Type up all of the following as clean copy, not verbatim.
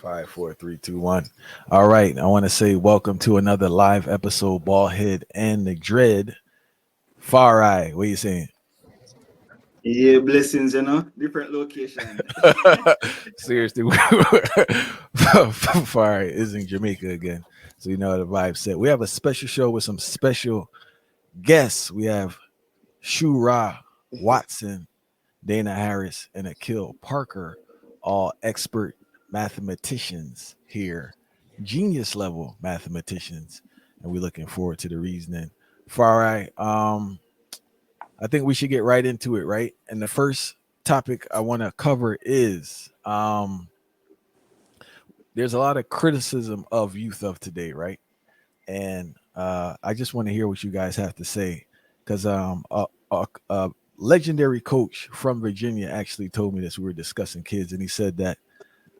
Five, four, three, two, one. All right. I want to say welcome to another live episode, Ballhead and the Dread. Far Eye. What are you saying? Yeah, blessings, different location. Seriously, Far Eye is in Jamaica again. So you know how the vibe set. We have a special show with some special guests. We have Shura Watson, Dana Harris, and Akil Parker, all expert mathematicians here, genius level mathematicians, and we're looking forward to the reasoning. Far right, I think we should get right into it, right? And the first topic I want to cover is there's a lot of criticism of youth of today, right? And I just want to hear what you guys have to say because a legendary coach from Virginia actually told me this. We were discussing kids, and he said that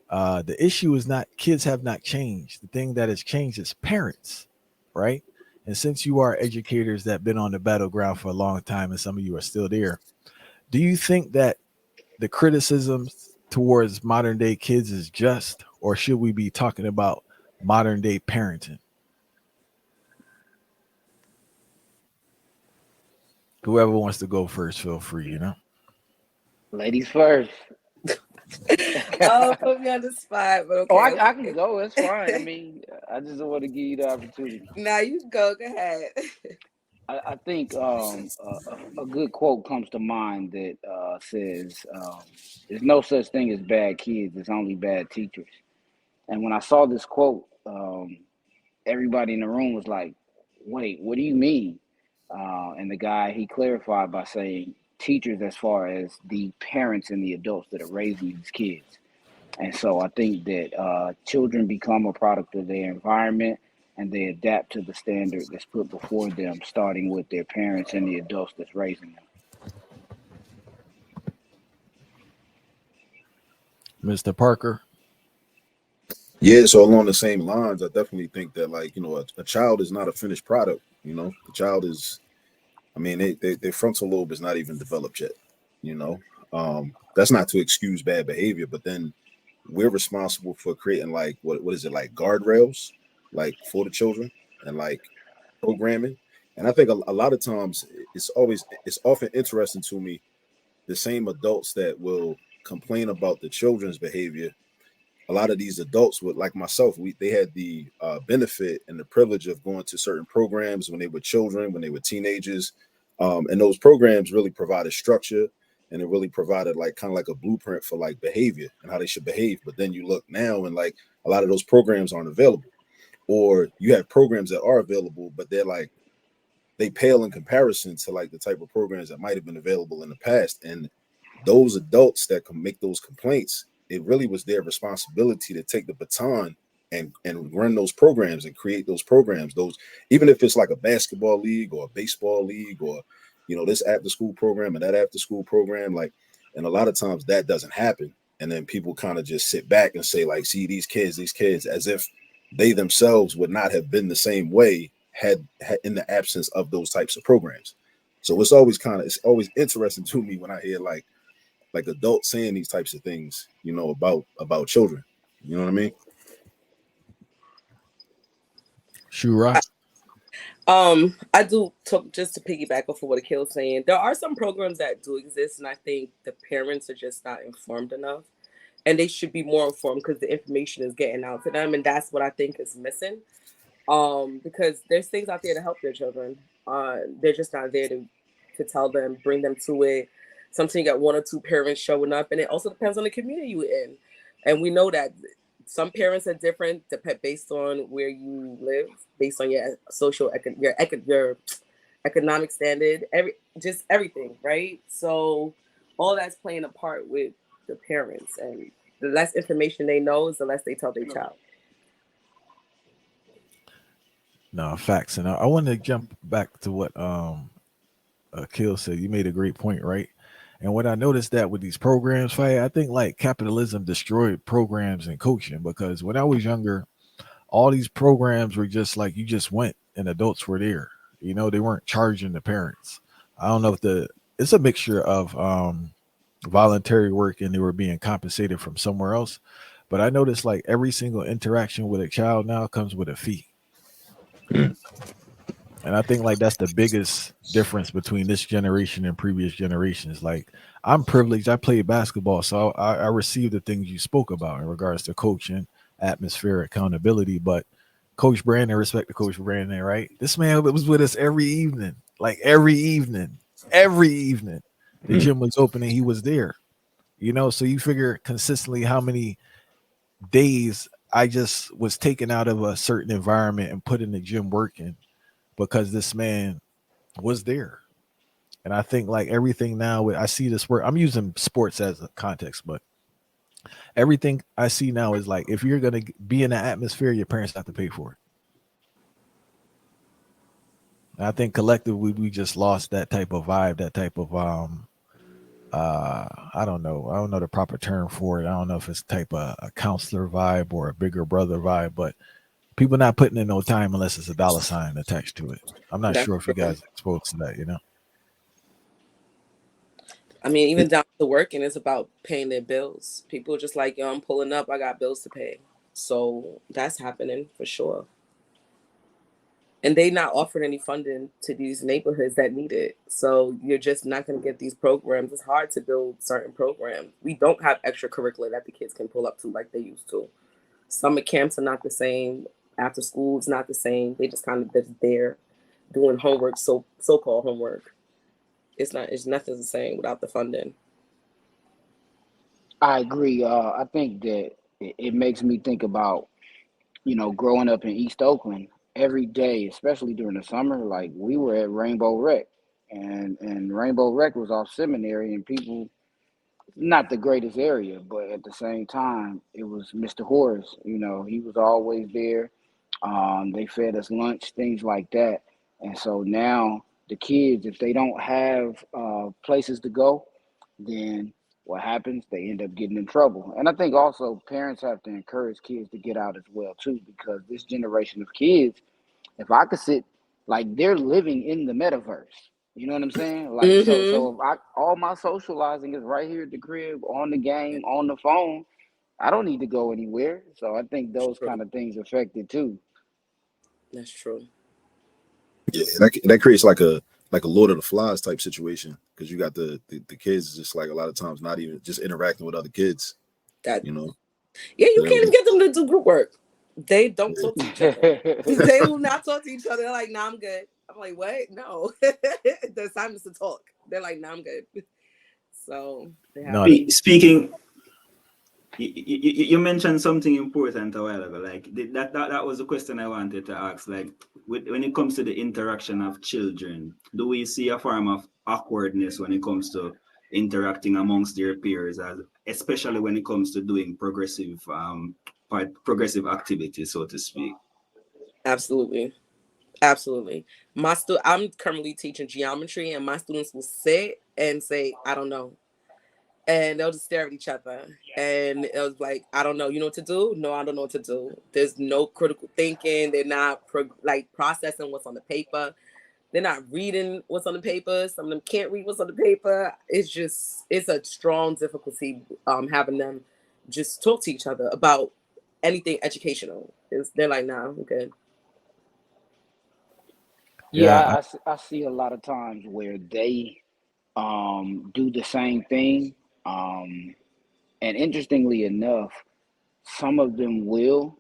the issue is not kids have not changed. The thing that has changed is parents, right? And since you are educators that have been on the battleground for a long time, and some of you are still there, do you think that the criticisms towards modern day kids is just, or should we be talking about modern day parenting? Whoever wants to go first, feel free, Ladies first. Oh, put me on the spot, but okay. Oh, I can go. It's fine. I mean, I just want to give you the opportunity. Now you go. Go ahead. I think a good quote comes to mind that says, "There's no such thing as bad kids. It's only bad teachers." And when I saw this quote, everybody in the room was like, "Wait, what do you mean?" And the guy, he clarified by saying, teachers as far as the parents and the adults that are raising these kids. And so I think that children become a product of their environment and they adapt to the standard that's put before them, starting with their parents and the adults that's raising them. Mr. Parker. Yeah, so along the same lines, I definitely think that, like, a child is not a finished product. The child is, I mean, their frontal lobe is not even developed yet. That's not to excuse bad behavior, but then we're responsible for creating, like, what is it, like guardrails, like, for the children, and like programming. And I think a lot of times it's often interesting to me, the same adults that will complain about the children's behavior. A lot of these adults would, like myself, they had the benefit and the privilege of going to certain programs when they were children, when they were teenagers. And those programs really provided structure, and it really provided, like, kind of like a blueprint for, like, behavior and how they should behave. But then you look now and, like, a lot of those programs aren't available, or you have programs that are available, but they pale in comparison to, like, the type of programs that might have been available in the past. And those adults that can make those complaints, it really was their responsibility to take the baton and run those programs and create those programs. Those, even if it's like a basketball league or a baseball league, or this after school program and that after school program, like, and a lot of times that doesn't happen. And then people kind of just sit back and say, like, see, these kids, as if they themselves would not have been the same way had in the absence of those types of programs. So it's always interesting to me when I hear like adults saying these types of things, about children. You know what I mean? Shura. I do talk, just to piggyback off of what Akil's saying. There are some programs that do exist, and I think the parents are just not informed enough, and they should be more informed because the information is getting out to them, and that's what I think is missing. Because there's things out there to help their children. They're just not there to tell them, bring them to it. Sometimes you got one or two parents showing up, and it also depends on the community you're in. And we know that some parents are different based on where you live, based on your your economic standard, everything, right? So all that's playing a part with the parents, and the less information they know is the less they tell their child. No, facts. And I want to jump back to what Akil said. You made a great point, right? And what I noticed that with these programs, I think like capitalism destroyed programs and coaching, because when I was younger, all these programs were just like you just went and adults were there. They weren't charging the parents. I don't know if it's a mixture of voluntary work and they were being compensated from somewhere else. But I noticed like every single interaction with a child now comes with a fee. Mm. And I think like that's the biggest difference between this generation and previous generations. Like I'm privileged. I played basketball, so I received the things you spoke about in regards to coaching, atmosphere, accountability. But Coach Brandon, respect to Coach Brandon, right? This man was with us every evening, like every evening, every evening. The Mm. gym was open and he was there. You know, so you figure consistently how many days I just was taken out of a certain environment and put in the gym working because this man was there. And I think like everything now, I see this work. I'm using sports as a context, but everything I see now is like if you're gonna be in the atmosphere, your parents have to pay for it. And I think collectively we just lost that type of vibe, that type of I don't know the proper term for it. I don't know if it's type of a counselor vibe or a bigger brother vibe, but people not putting in no time unless it's a dollar sign attached to it. I'm not That's sure if you true. guys are exposed to that, you know. I mean, even It, down to working, it's about paying their bills. People are just like, yo, I'm pulling up. I got bills to pay. So that's happening for sure. And they not offering any funding to these neighborhoods that need it. So you're just not going to get these programs. It's hard to build certain programs. We don't have extracurricular that the kids can pull up to like they used to. Summer camps are not the same. After school, it's not the same. They just kind of just there doing homework, so-called homework. It's not. It's nothing the same without the funding. I agree. I think that it makes me think about, growing up in East Oakland every day, especially during the summer. Like we were at Rainbow Rec, and Rainbow Rec was off Seminary, and people, not the greatest area, but at the same time, it was Mr. Horace. He was always there. They fed us lunch, things like that. And so now the kids, if they don't have places to go, then what happens? They end up getting in trouble. And I think also parents have to encourage kids to get out as well too, because this generation of kids, if I could sit, like they're living in the metaverse. You know what I'm saying? Like Mm-hmm. so if I all my socializing is right here at the crib, on the game, on the phone, I don't need to go anywhere. So I think those True. kind of things affect it too. That's true. yeah, that creates like a Lord of the Flies type situation because you got the kids just like a lot of times not even just interacting with other kids, That you know. Yeah, So you they can't don't even get get them to do group work. They don't yeah. talk to each other. They will not talk to each other. They're like, "Nah, I'm good." I'm like, "What? No." The assignment's to talk. They're like, "Nah, I'm good." So they have No, to. Speaking, you mentioned something important a while ago. Like that was the question I wanted to ask. Like when it comes to the interaction of children, do we see a form of awkwardness when it comes to interacting amongst their peers, especially when it comes to doing progressive activities, so to speak? Absolutely, absolutely. I'm currently teaching geometry, and my students will sit and say, "I don't know," and they'll just stare at each other. And it was like, I don't know. You know what to do? No, I don't know what to do. There's no critical thinking. They're not like processing what's on the paper. They're not reading what's on the paper. Some of them can't read what's on the paper. It's a strong difficulty having them just talk to each other about anything educational. They're like, nah, I'm good. Yeah, yeah, I see a lot of times where they do the same thing. Um, and interestingly enough, some of them will.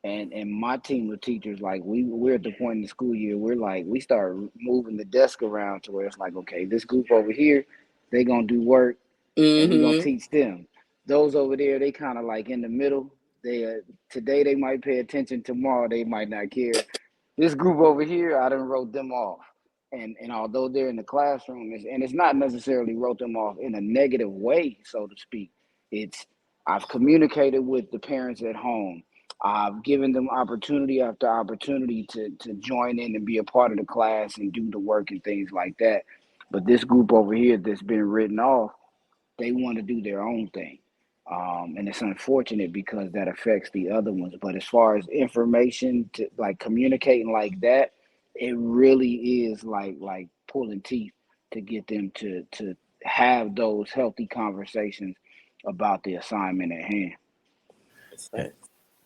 And my team of teachers, like we're at the point in the school year, we're like we start moving the desk around to where it's like, okay, this group over here, they gonna do work, and we gonna Mm-hmm. teach them. Those over there, they kind of like in the middle. They today they might pay attention, tomorrow they might not care. This group over here, I done wrote them off. And although they're in the classroom, it's not necessarily wrote them off in a negative way, so to speak. It's I've communicated with the parents at home. I've given them opportunity after opportunity to join in and be a part of the class and do the work and things like that. But this group over here that's been written off, they want to do their own thing. And it's unfortunate because that affects the other ones. But as far as information to like communicating like that, it really is like pulling teeth to get them to have those healthy conversations about the assignment at hand.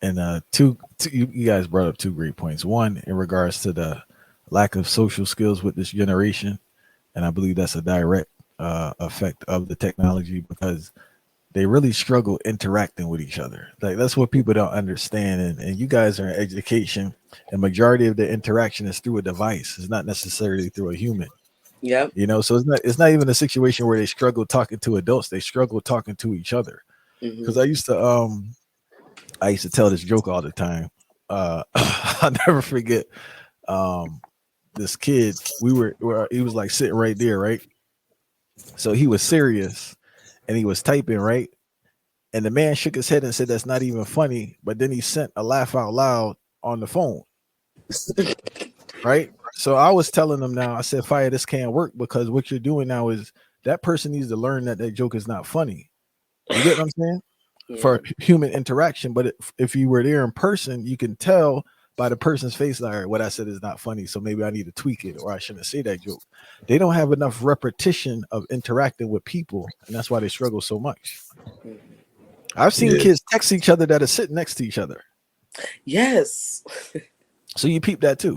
And two you guys brought up two great points. One, in regards to the lack of social skills with this generation, and I believe that's a direct effect of the technology because they really struggle interacting with each other. Like that's what people don't understand. And you guys are in education, and majority of the interaction is through a device. It's not necessarily through a human. Yep. You know, so it's not even a situation where they struggle talking to adults. They struggle talking to each other. Because Mm-hmm. I used to tell this joke all the time. I'll never forget um this kid. He was like sitting right there, right? So he was serious and he was typing, right? And the man shook his head and said, "That's not even funny." But then he sent a laugh out loud on the phone, right? So I was telling him now, I said, "Fire, this can't work because what you're doing now is that person needs to learn that that joke is not funny." You get what I'm saying? Yeah. For human interaction. But if you were there in person, you can tell by the person's face, like, all right, what I said is not funny. So maybe I need to tweak it or I shouldn't say that joke. They don't have enough repetition of interacting with people. And that's why they struggle so much. I've seen Yeah. kids text each other that are sitting next to each other. Yes, So you peep that too.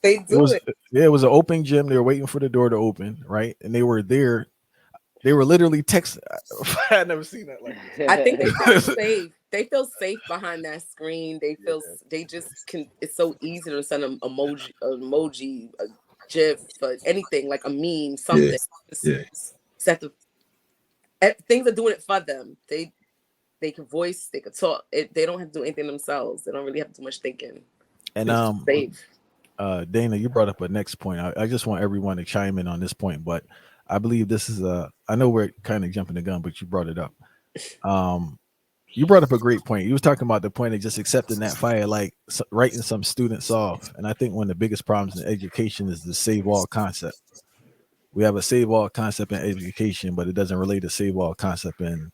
they It do was it. it was an open gym. They were waiting for the door to open, right? And they were there. They were literally texting. I never seen that like I think they feel this. safe. They feel safe behind that screen. They feel they just can. It's so easy to send them emoji, a GIF, anything like a meme, Yeah. something. Just Yeah. set the things are doing it for them. They can voice, they can talk. They don't have to do anything themselves. They don't really have to do much thinking. And It's safe. Dana, you brought up a next point. I just want everyone to chime in on this point, but I believe this is a. I know we're kind of jumping the gun, but you brought it up. Um, you brought up a great point. You was talking about the point of just accepting that fire, like writing some students off. And I think one of the biggest problems in education is the save all concept. We have a save all concept in education, but it doesn't relate to save all concept in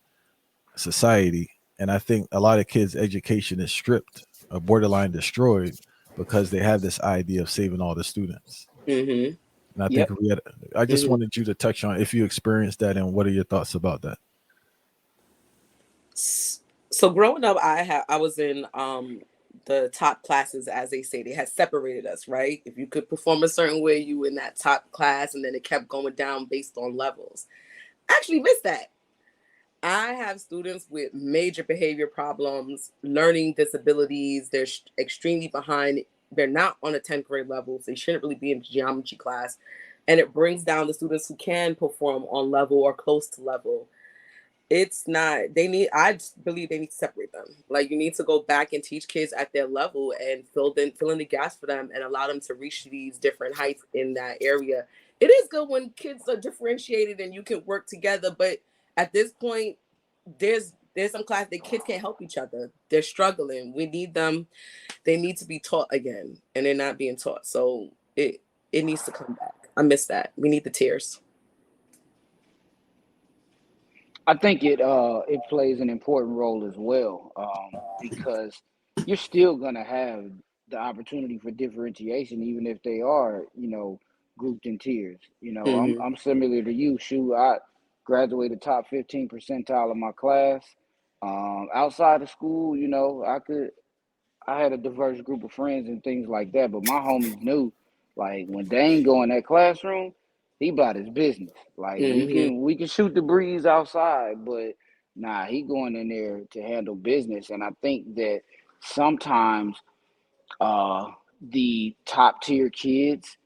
society. And I think a lot of kids' education is stripped or borderline destroyed because they have this idea of saving all the students. Mm-hmm. And I think Yep. I just Mm-hmm. wanted you to touch on if you experienced that and what are your thoughts about that? So growing up, I was in the top classes, as they say. They had separated us, right? If you could perform a certain way, you were in that top class, and then it kept going down based on levels. I actually missed that. I have students with major behavior problems, learning disabilities. They're extremely behind. They're not on a 10th grade level. So they shouldn't really be in geometry class. And it brings down the students who can perform on level or close to level. It's not, I just believe they need to separate them. Like you need to go back and teach kids at their level and fill in the gaps for them and allow them to reach these different heights in that area. It is good when kids are differentiated and you can work together, but at this point, there's some class that kids can't help each other. They're struggling. We need them. They need to be taught again, and they're not being taught. So it needs to come back. I miss that. We need the tears. I think it plays an important role as well, because you're still gonna have the opportunity for differentiation, even if they are, grouped in tiers. Mm-hmm. I'm similar to you. Shoot, I graduated top 15 percentile of my class. Outside of school, I had a diverse group of friends and things like that, but my homies knew, like when Dane go in that classroom, he about his business. Like we Mm-hmm. can we can shoot the breeze outside, but nah, he going in there to handle business. And I think that sometimes uh the top tier kids,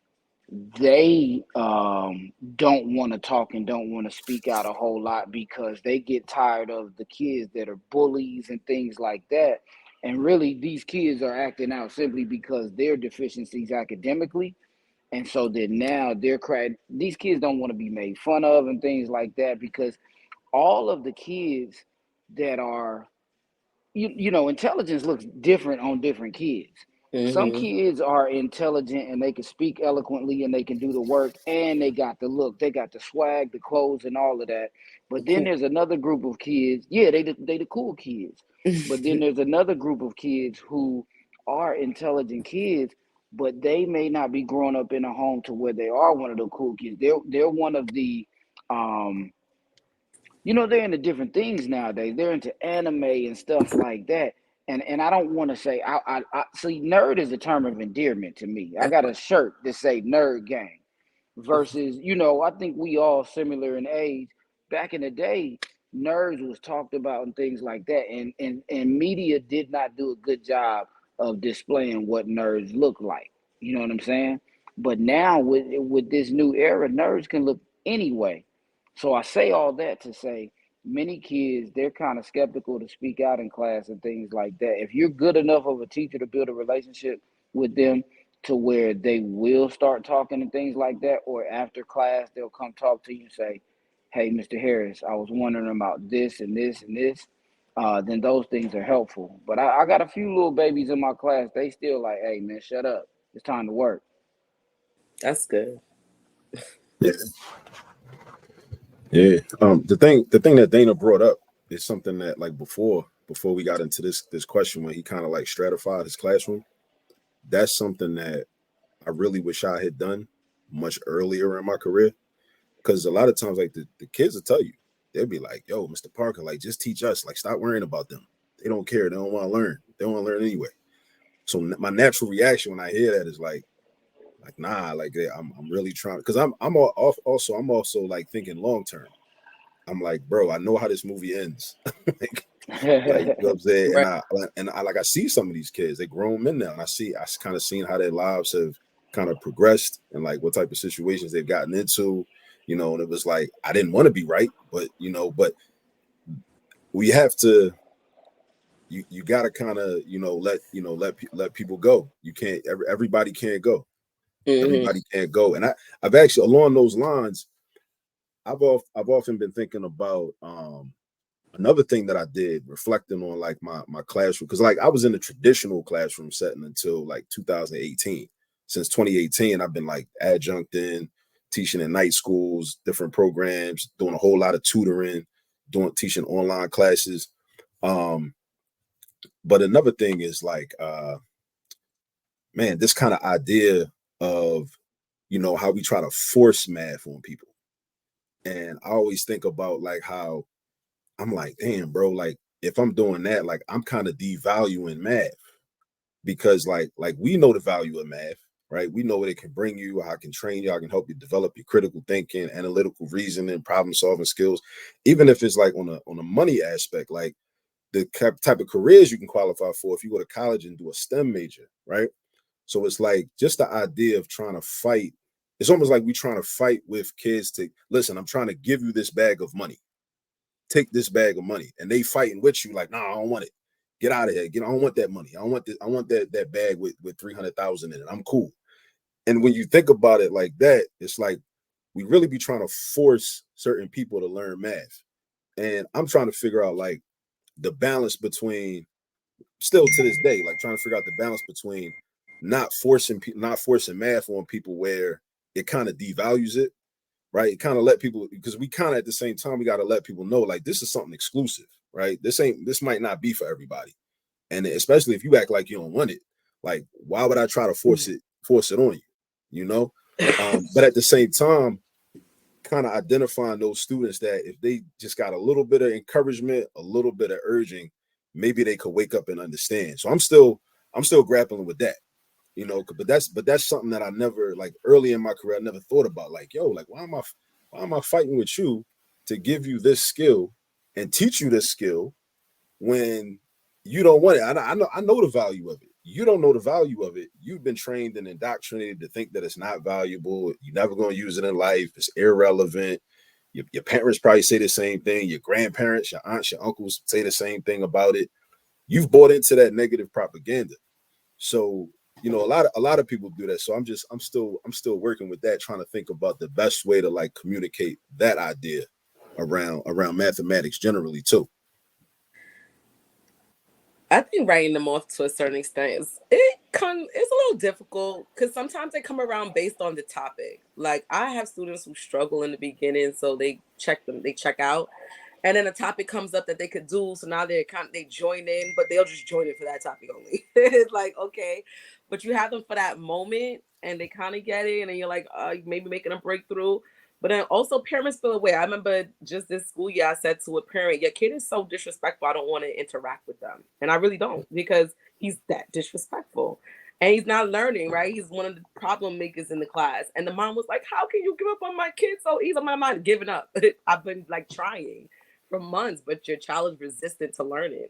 they don't want to talk and don't want to speak out a whole lot because they get tired of the kids that are bullies and things like that. And really, these kids are acting out simply because their deficiencies academically. And so then now these kids don't want to be made fun of and things like that because all of the kids that are intelligence looks different on different kids. Some Mm-hmm. kids are intelligent and they can speak eloquently and they can do the work and they got the look, they got the swag, the clothes, and all of that. But then Cool. there's another group of kids, yeah, they the cool kids. But then there's another group of kids who are intelligent kids, but they may not be growing up in a home to where they are one of the cool kids. They're one of the um they're into different things nowadays. They're into anime and stuff like that. and I don't want to say I see nerd is a term of endearment to me. I got a shirt that say nerd gang versus, I think we all similar in age. Back in the day, nerds was talked about and things like that, and media did not do a good job of displaying what nerds look like. You know what I'm saying? But now with this new era, nerds can look anyway. So I say all that to say many kids, they're kind of skeptical to speak out in class and things like that. If you're good enough of a teacher to build a relationship with them to where they will start talking and things like that, or after class they'll come talk to you and say, hey, Mr. Harris, I was wondering about this and this and this, then those things are helpful. But I got a few little babies in my class, they still like, hey man, shut up, it's time to work. That's good. Yeah. Yeah. The thing that Dana brought up is something that, like, before we got into this question, when he kind of like stratified his classroom, that's something that I really wish I had done much earlier in my career. Because a lot of times, like, the kids will tell you, they'll be like, yo, Mr. Parker, like, just teach us, like, stop worrying about them. They don't care. They don't want to learn. They don't want to learn anyway. So my natural reaction when I hear that is like nah, like, I'm really trying, because I'm also like thinking long term. I'm like, bro, I know how this movie ends. like, you know what I'm saying? Right. And I like, I see some of these kids, they grown men now, and I kind of seen how their lives have kind of progressed and like what type of situations they've gotten into, and it was like, I didn't want to be right, but but we have to, you got to kind of, let people go. You can't, everybody can't go. Mm-hmm. Everybody can't go. And I've actually, along those lines, I've often been thinking about another thing that I did, reflecting on like my classroom, because like I was in a traditional classroom setting until like 2018. Since 2018, I've been like adjunct in, teaching in night schools, different programs, doing a whole lot of tutoring, teaching online classes. But another thing is like, man, this kind of idea of, how we try to force math on people. And I always think about like how I'm like, damn, bro, like if I'm doing that, like I'm kind of devaluing math, because like we know the value of math, right? We know what it can bring you, how it can train you, how it can help you develop your critical thinking, analytical reasoning, problem solving skills. Even if it's like on a money aspect, like the type of careers you can qualify for if you go to college and do a STEM major, right? So it's like just the idea of trying to fight. It's almost like we're trying to fight with kids to listen, I'm trying to give you this bag of money. Take this bag of money. And they fighting with you like, nah, I don't want it. Get out of here. I don't want that money. I want this, I want that bag with 300,000 in it. I'm cool. And when you think about it like that, it's like we really be trying to force certain people to learn math. And I'm trying to figure out like the balance between, still to this day, like trying to figure out the balance between not forcing math on people where it kind of devalues it, right? It kind of let people, because we kind of at the same time, we got to let people know like this is something exclusive, right? This might not be for everybody. And especially if you act like you don't want it, like why would I try to force it on you, but at the same time, kind of identifying those students that if they just got a little bit of encouragement, a little bit of urging, maybe they could wake up and understand. So I'm still grappling with that, but that's something that I never, like early in my career, I never thought about, like, yo, like why am I fighting with you to give you this skill and teach you this skill when you don't want it? I know the value of it. You don't know the value of it. You've been trained and indoctrinated to think that it's not valuable. You're never going to use it in life. It's irrelevant. Your parents probably say the same thing. Your grandparents, your aunts, your uncles say the same thing about it. You've bought into that negative propaganda. So, a lot of people do that. So I'm still working with that, trying to think about the best way to like communicate that idea around mathematics generally too. I think writing them off to a certain extent it's a little difficult because sometimes they come around based on the topic. Like I have students who struggle in the beginning, so they check out, and then a topic comes up that they could do. So now they join in, but they'll just join in for that topic only. It's like, okay, but you have them for that moment, and they kind of get it, and then you're like, maybe making a breakthrough. But then also parents feel away. I remember just this school year, I said to a parent, your kid is so disrespectful. I don't want to interact with them. And I really don't, because he's that disrespectful. And he's not learning, right? He's one of the problem makers in the class. And the mom was like, how can you give up on my kid so easy? I'm not giving up. I've been like trying for months, but your child is resistant to learning.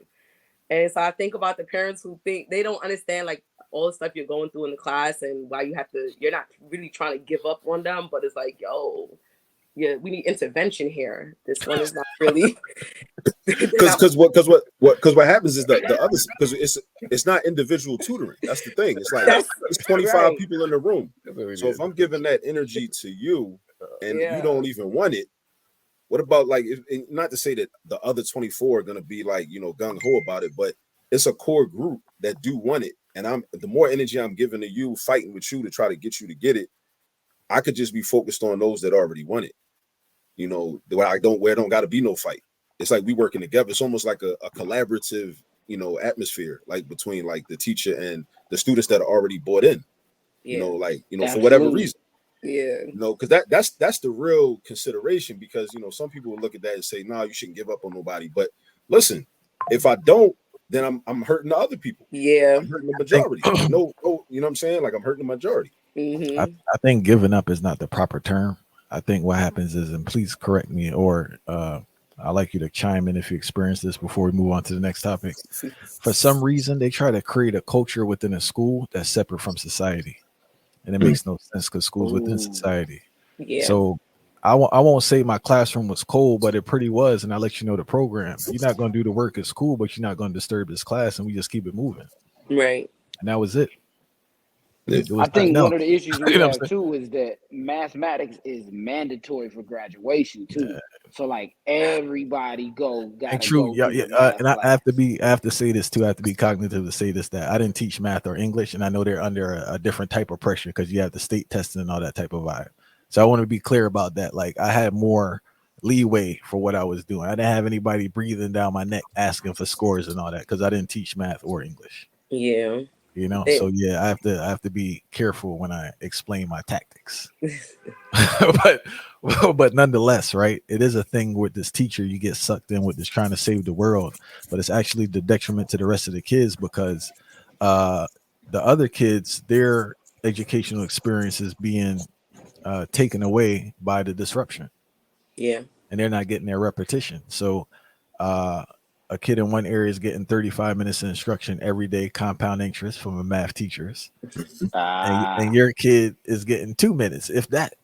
And so I think about the parents who think they don't understand like all the stuff you're going through in the class and why you're not really trying to give up on them, but it's like, yo, yeah, we need intervention here. This one is not really because what happens is the others, because it's not individual tutoring. That's the thing. It's like it's 25 right. people in the room. So if I'm giving that energy to you and you don't even want it, what about like, not to say that the other 24 are going to be like, gung ho about it, but it's a core group that do want it. And the more energy I'm giving to you, fighting with you to try to get you to get it, I could just be focused on those that already want it. Where it don't got to be no fight. It's like we working together. It's almost like a collaborative, atmosphere, like between like the teacher and the students that are already bought in, for whatever reason. Yeah. Because that's the real consideration, because some people will look at that and say, no, you shouldn't give up on nobody. But listen, if I don't, then I'm hurting the other people. Yeah. I'm hurting the majority. No, you know what I'm saying? Like I'm hurting the majority. Mm-hmm. I think giving up is not the proper term. I think what happens is, and please correct me, or I'd like you to chime in if you experience this before we move on to the next topic. For some reason, they try to create a culture within a school that's separate from society. And it makes no sense because school's within society. Yeah. So I won't say my classroom was cold, but it pretty was. And I let you know the program. You're not going to do the work at school, but you're not going to disturb this class. And we just keep it moving. Right. And that was it. I think one of the issues we have too is that mathematics is mandatory for graduation too. Yeah. So like everybody gotta true. go. And I have to say this too. I have to be cognitive to say this, that I didn't teach math or English, and I know they're under a different type of pressure because you have the state testing and all that type of vibe. So I want to be clear about that. Like I had more leeway for what I was doing. I didn't have anybody breathing down my neck asking for scores and all that because I didn't teach math or English. Yeah. So yeah, I have to be careful when I explain my tactics. but nonetheless, right? It is a thing with this teacher. You get sucked in with this trying to save the world, but it's actually the detriment to the rest of the kids because the other kids, their educational experience is being taken away by the disruption. Yeah, and they're not getting their repetition. So a kid in one area is getting 35 minutes of instruction every day, compound interest from a math teachers. And your kid is getting 2 minutes, if that.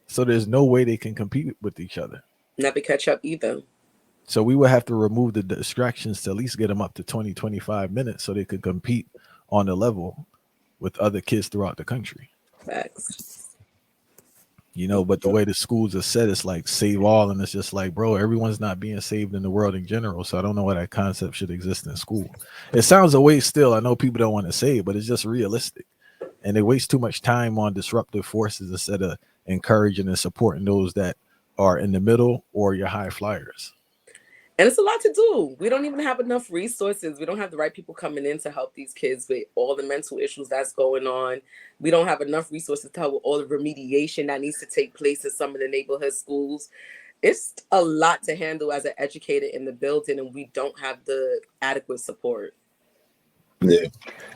So there's no way they can compete with each other. Not to catch up either. So we would have to remove the distractions to at least get them up to 20, 25 minutes so they could compete on the level with other kids throughout the country. Facts. But the way the schools are set, it's like save all, and it's just like, bro, everyone's not being saved in the world in general. So I don't know why that concept should exist in school. It sounds a waste still. I know people don't want to say it, but it's just realistic. And they waste too much time on disruptive forces instead of encouraging and supporting those that are in the middle or your high flyers. And it's a lot to do. We don't even have enough resources. We don't have the right people coming in to help these kids with all the mental issues that's going on. We don't have enough resources to help with all the remediation that needs to take place in some of the neighborhood schools. It's a lot to handle as an educator in the building, and we don't have the adequate support. Yeah.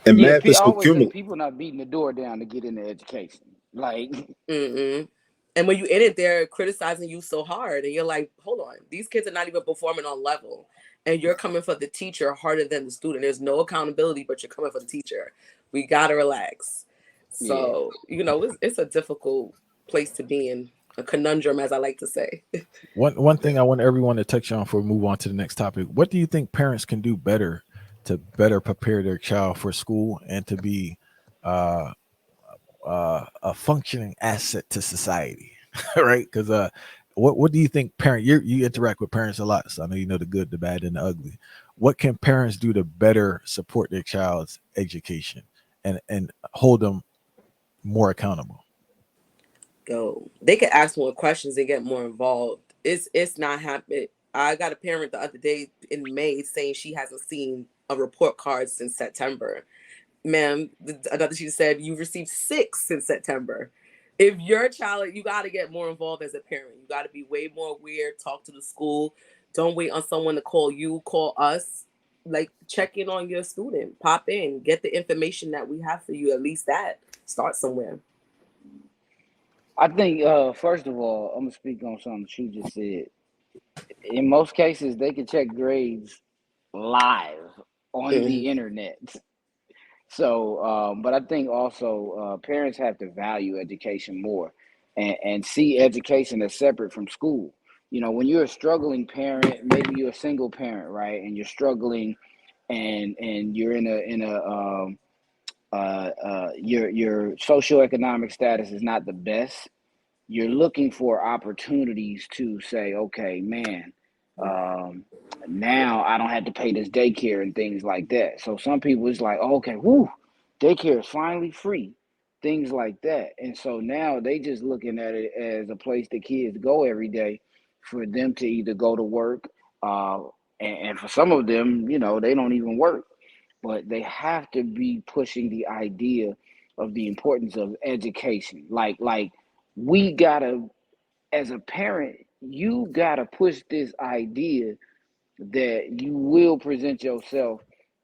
And math is always people not beating the door down to get into education. Like, And when you in it, they're criticizing you so hard, and you're like, hold on, these kids are not even performing on level, and you're coming for the teacher harder than the student. There's no accountability, but you're coming for the teacher. We gotta relax. So, it's a difficult place to be in, a conundrum, as I like to say. One thing I want everyone to touch on before we move on to the next topic. What do you think parents can do better to better prepare their child for school and to be a functioning asset to society, right? Because what do you think you interact with parents a lot, so I know you know the good, the bad, and the ugly. What can parents do to better support their child's education and hold them more accountable? They could ask more questions and get more involved. It's not happening. I got a parent the other day in May saying she hasn't seen a report card since September. Ma'am, another teacher said you received 6 since September. If your child, you got to get more involved as a parent. You got to be way more aware. Talk to the school. Don't wait on someone to call you. Call us. Like, check in on your student. Pop in. Get the information that we have for you. At least that. Start somewhere. I think first of all, I'm gonna speak on something that you just said. In most cases, they can check grades live on the internet. So, but I think also parents have to value education more and see education as separate from school. You know, when you're a struggling parent, maybe you're a single parent, right, and you're struggling, and you're your socioeconomic status is not the best. You're looking for opportunities to say, okay, man, um, now I don't have to pay this daycare and things like that. So some people it's like, oh, okay, whoo, daycare is finally free, things like that. And so now they just looking at it as a place that kids go every day for them to either go to work, uh, and for some of them, you know, they don't even work, but they have to be pushing the idea of the importance of education. Like we gotta, as a parent, you gotta push this idea that you will present yourself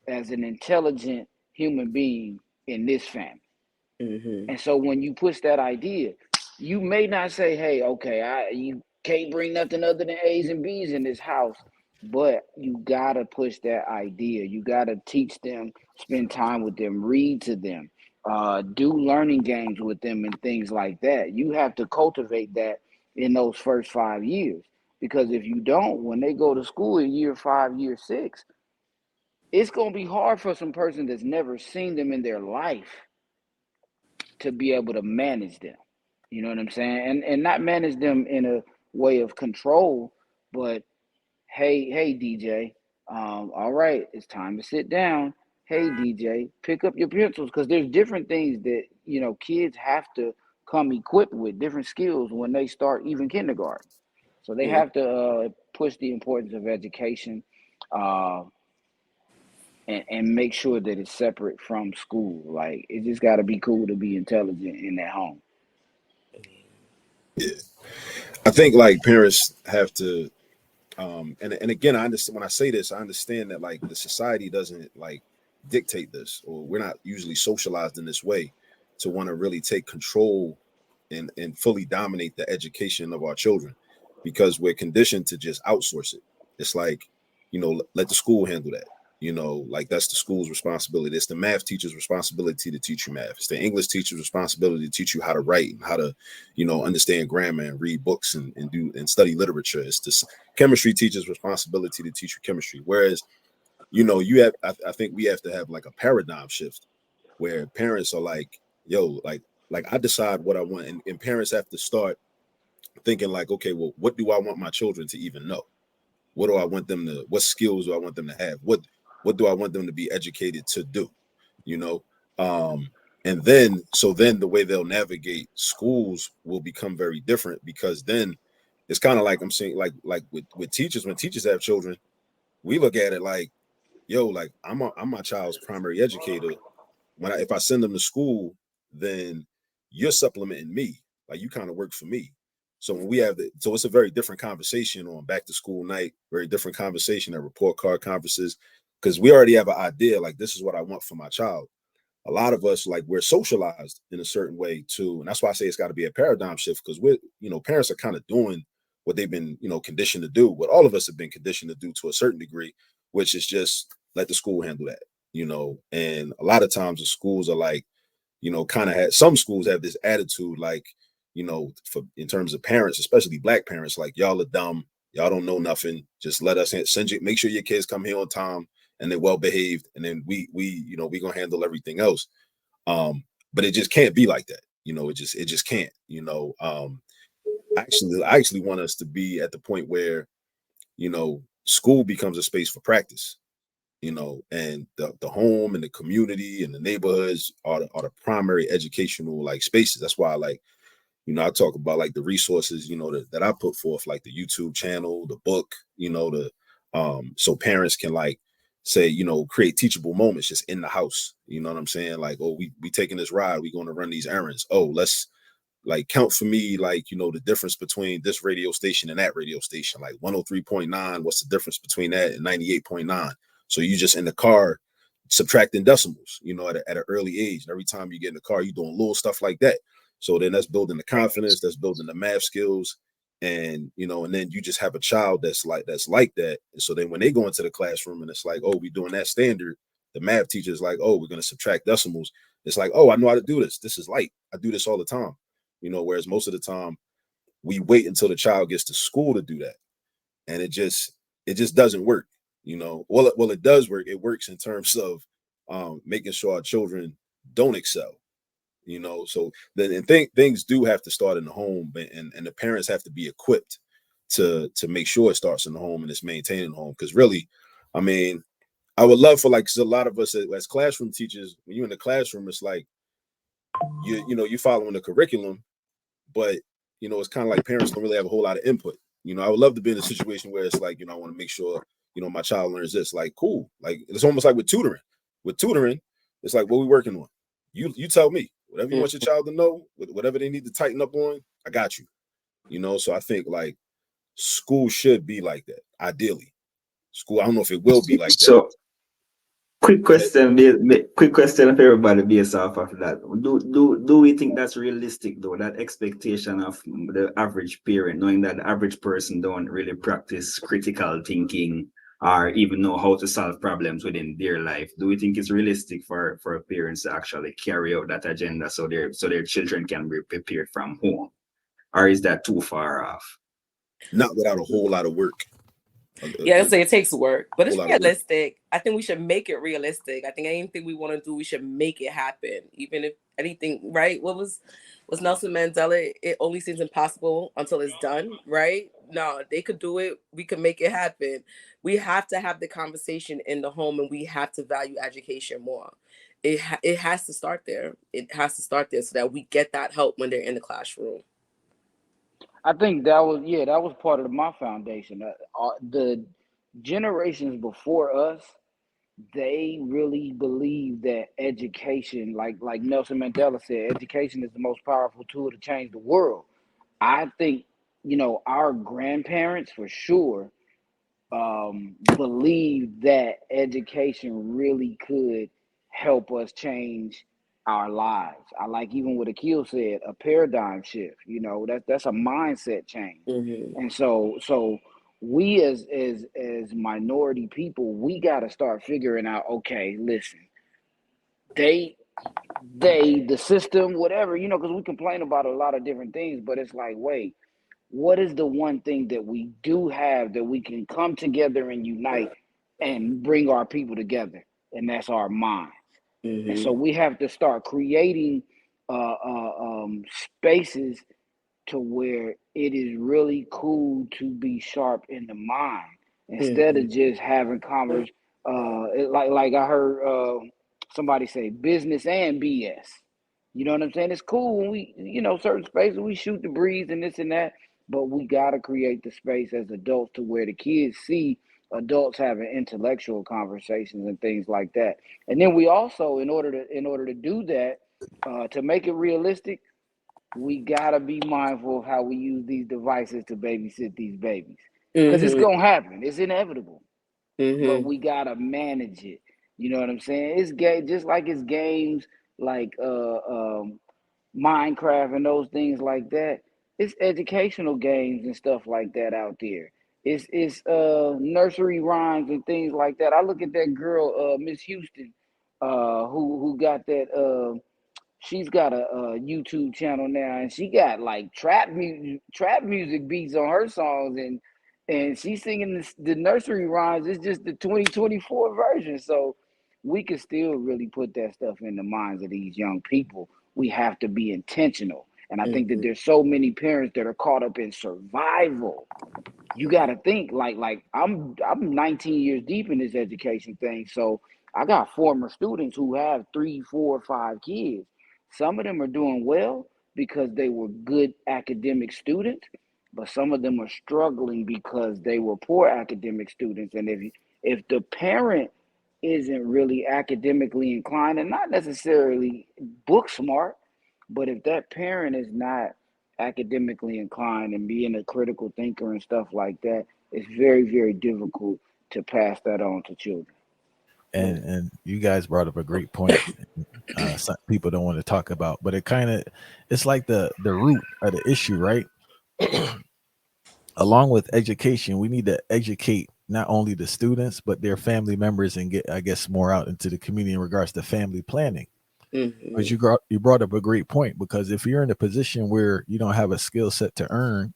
as an intelligent human being in this family. And so when you push that idea, you may not say, "Hey, okay, you can't bring nothing other than A's and B's in this house," but you gotta push that idea. You gotta teach them, spend time with them, read to them, do learning games with them, and things like that. You have to cultivate that in those first 5 years, because if you don't, when they go to school in year 5, year 6, it's gonna be hard for some person that's never seen them in their life to be able to manage them. You know what I'm saying? And not manage them in a way of control, but hey DJ, all right, it's time to sit down. Hey DJ, pick up your pencils, because there's different things that kids have to come equipped with, different skills when they start even kindergarten. So they have to push the importance of education, uh, and make sure that it's separate from school. Like, it just got to be cool to be intelligent in that home. Yeah, I think like parents have to, and again, I understand when I say this, I understand that like the society doesn't like dictate this, or we're not usually socialized in this way to want to really take control and fully dominate the education of our children, because we're conditioned to just outsource it. It's like, let the school handle that. Like that's the school's responsibility. It's the math teacher's responsibility to teach you math. It's the English teacher's responsibility to teach you how to write and how to, understand grammar and read books and do and study literature. It's the chemistry teacher's responsibility to teach you chemistry. Whereas, I think we have to have like a paradigm shift where parents are like, yo, like I decide what I want, and parents have to start thinking like, okay, well, what do I want my children to even know? What do I want them to? What skills do I want them to have? What do I want them to be educated to do? You know, um, and then the way they'll navigate schools will become very different, because then it's kind of like I'm saying, like with teachers, when teachers have children, we look at it like, yo, like I'm my child's primary educator. If I send them to school, then you're supplementing me. Like you kind of work for me. So when we have so it's a very different conversation on back to school night, very different conversation at report card conferences, because we already have an idea like this is what I want for my child. A lot of us, like, we're socialized in a certain way too, and that's why I say it's got to be a paradigm shift, because parents are kind of doing what they've been conditioned to do, what all of us have been conditioned to do to a certain degree, which is just let the school handle that. And a lot of times the schools are like, kind of some schools have this attitude like, for in terms of parents, especially black parents, like, y'all are dumb, y'all don't know nothing, just let us send you, make sure your kids come here on time and they're well behaved, and then we gonna handle everything else. But it just can't be like that. It just can't. I actually want us to be at the point where school becomes a space for practice. And the home and the community and the neighborhoods are the primary educational like spaces. That's why I talk about like the resources, that I put forth, like the YouTube channel, the book, so parents can like say, create teachable moments just in the house. You know what I'm saying? Like, oh, we taking this ride, we going to run these errands. Oh, let's like count for me, like, you know, the difference between this radio station and that radio station, like 103.9, what's the difference between that and 98.9? So you just in the car subtracting decimals, you know, at an early age. And every time you get in the car, you're doing little stuff like that. So then that's building the confidence, that's building the math skills. And, you know, and then you just have a child that's like that. And so then when they go into the classroom and it's like, oh, we're doing that standard, the math teacher is like, oh, we're going to subtract decimals. It's like, oh, I know how to do this. This is light. I do this all the time. You know, whereas most of the time we wait until the child gets to school to do that. And it just doesn't work, you know. Well, it does work. It works in terms of making sure our children don't excel, you know. So then and things do have to start in the home, and the parents have to be equipped to make sure it starts in the home and it's maintained in the home. Because really, I mean, I would love for, like, cause a lot of us as classroom teachers, when you're in the classroom, it's like you know, you're following the curriculum, but, you know, it's kind of like parents don't really have a whole lot of input. You know, I would love to be in a situation where it's like, you know, I want to make sure, you know, my child learns this. Like, cool. Like, it's almost like with tutoring. With tutoring, it's like, what we working on? You tell me. Whatever you want your child to know, whatever they need to tighten up on, I got you. You know, so I think, like, school should be like that, ideally. School, I don't know if it will be like that. So, quick question for everybody based off of that. Do we think that's realistic though? That expectation of the average parent, knowing that the average person don't really practice critical thinking or even know how to solve problems within their life. Do we think it's realistic for parents to actually carry out that agenda so their children can be prepared from home? Or is that too far off? Not without a whole lot of work. Yeah, so it takes work, but it's realistic. I think we should make it realistic. I think anything we want to do, we should make it happen. Even if anything, right? What was Nelson Mandela? It only seems impossible until it's done, right? No, they could do it. We could make it happen. We have to have the conversation in the home, and we have to value education more. It has to start there. It has to start there so that we get that help when they're in the classroom. I think that was part of my foundation. The generations before us, they really believe that education, like Nelson Mandela said, education is the most powerful tool to change the world. I think, you know, our grandparents for sure believe that education really could help us change our lives. I like, even what Akil said, a paradigm shift. You know, that's a mindset change. Mm-hmm. And so we as minority people, we got to start figuring out, okay, listen, they the system, whatever, you know, because we complain about a lot of different things, but it's like, wait, what is the one thing that we do have that we can come together and unite and bring our people together? And that's our minds. And so we have to start creating spaces to where it is really cool to be sharp in the mind instead of just having like I heard somebody say, business and BS. You know what I'm saying? It's cool when we, you know, certain spaces we shoot the breeze and this and that, but we got to create the space as adults to where the kids see adults having intellectual conversations and things like that. And then we also, in order to do that, to make it realistic, we gotta be mindful of how we use these devices to babysit these babies, because it's gonna happen. It's inevitable, but we gotta manage it. You know what I'm saying? It's just like it's games like Minecraft and those things like that. It's educational games and stuff like that out there. It's nursery rhymes and things like that. I look at that girl, Miss Houston, who got that. She's got a YouTube channel now, and she got like trap music beats on her songs, and she's singing the nursery rhymes. It's just the 2024 version, so we can still really put that stuff in the minds of these young people. We have to be intentional, and I think that there's so many parents that are caught up in survival. You got to think like I'm 19 years deep in this education thing, so I got former students who have 3, 4, 5 kids. Some of them are doing well because they were good academic students, but some of them are struggling because they were poor academic students. And if the parent isn't really academically inclined and not necessarily book smart, But if that parent is not academically inclined and being a critical thinker and stuff like that, it's very, very difficult to pass that on to children. And you guys brought up a great point. Some people don't want to talk about, but it's like the root of the issue, right? Along with education, we need to educate not only the students but their family members and get, I guess, more out into the community in regards to family planning. Because Mm-hmm. you brought up a great point. Because if you're in a position where you don't have a skill set to earn,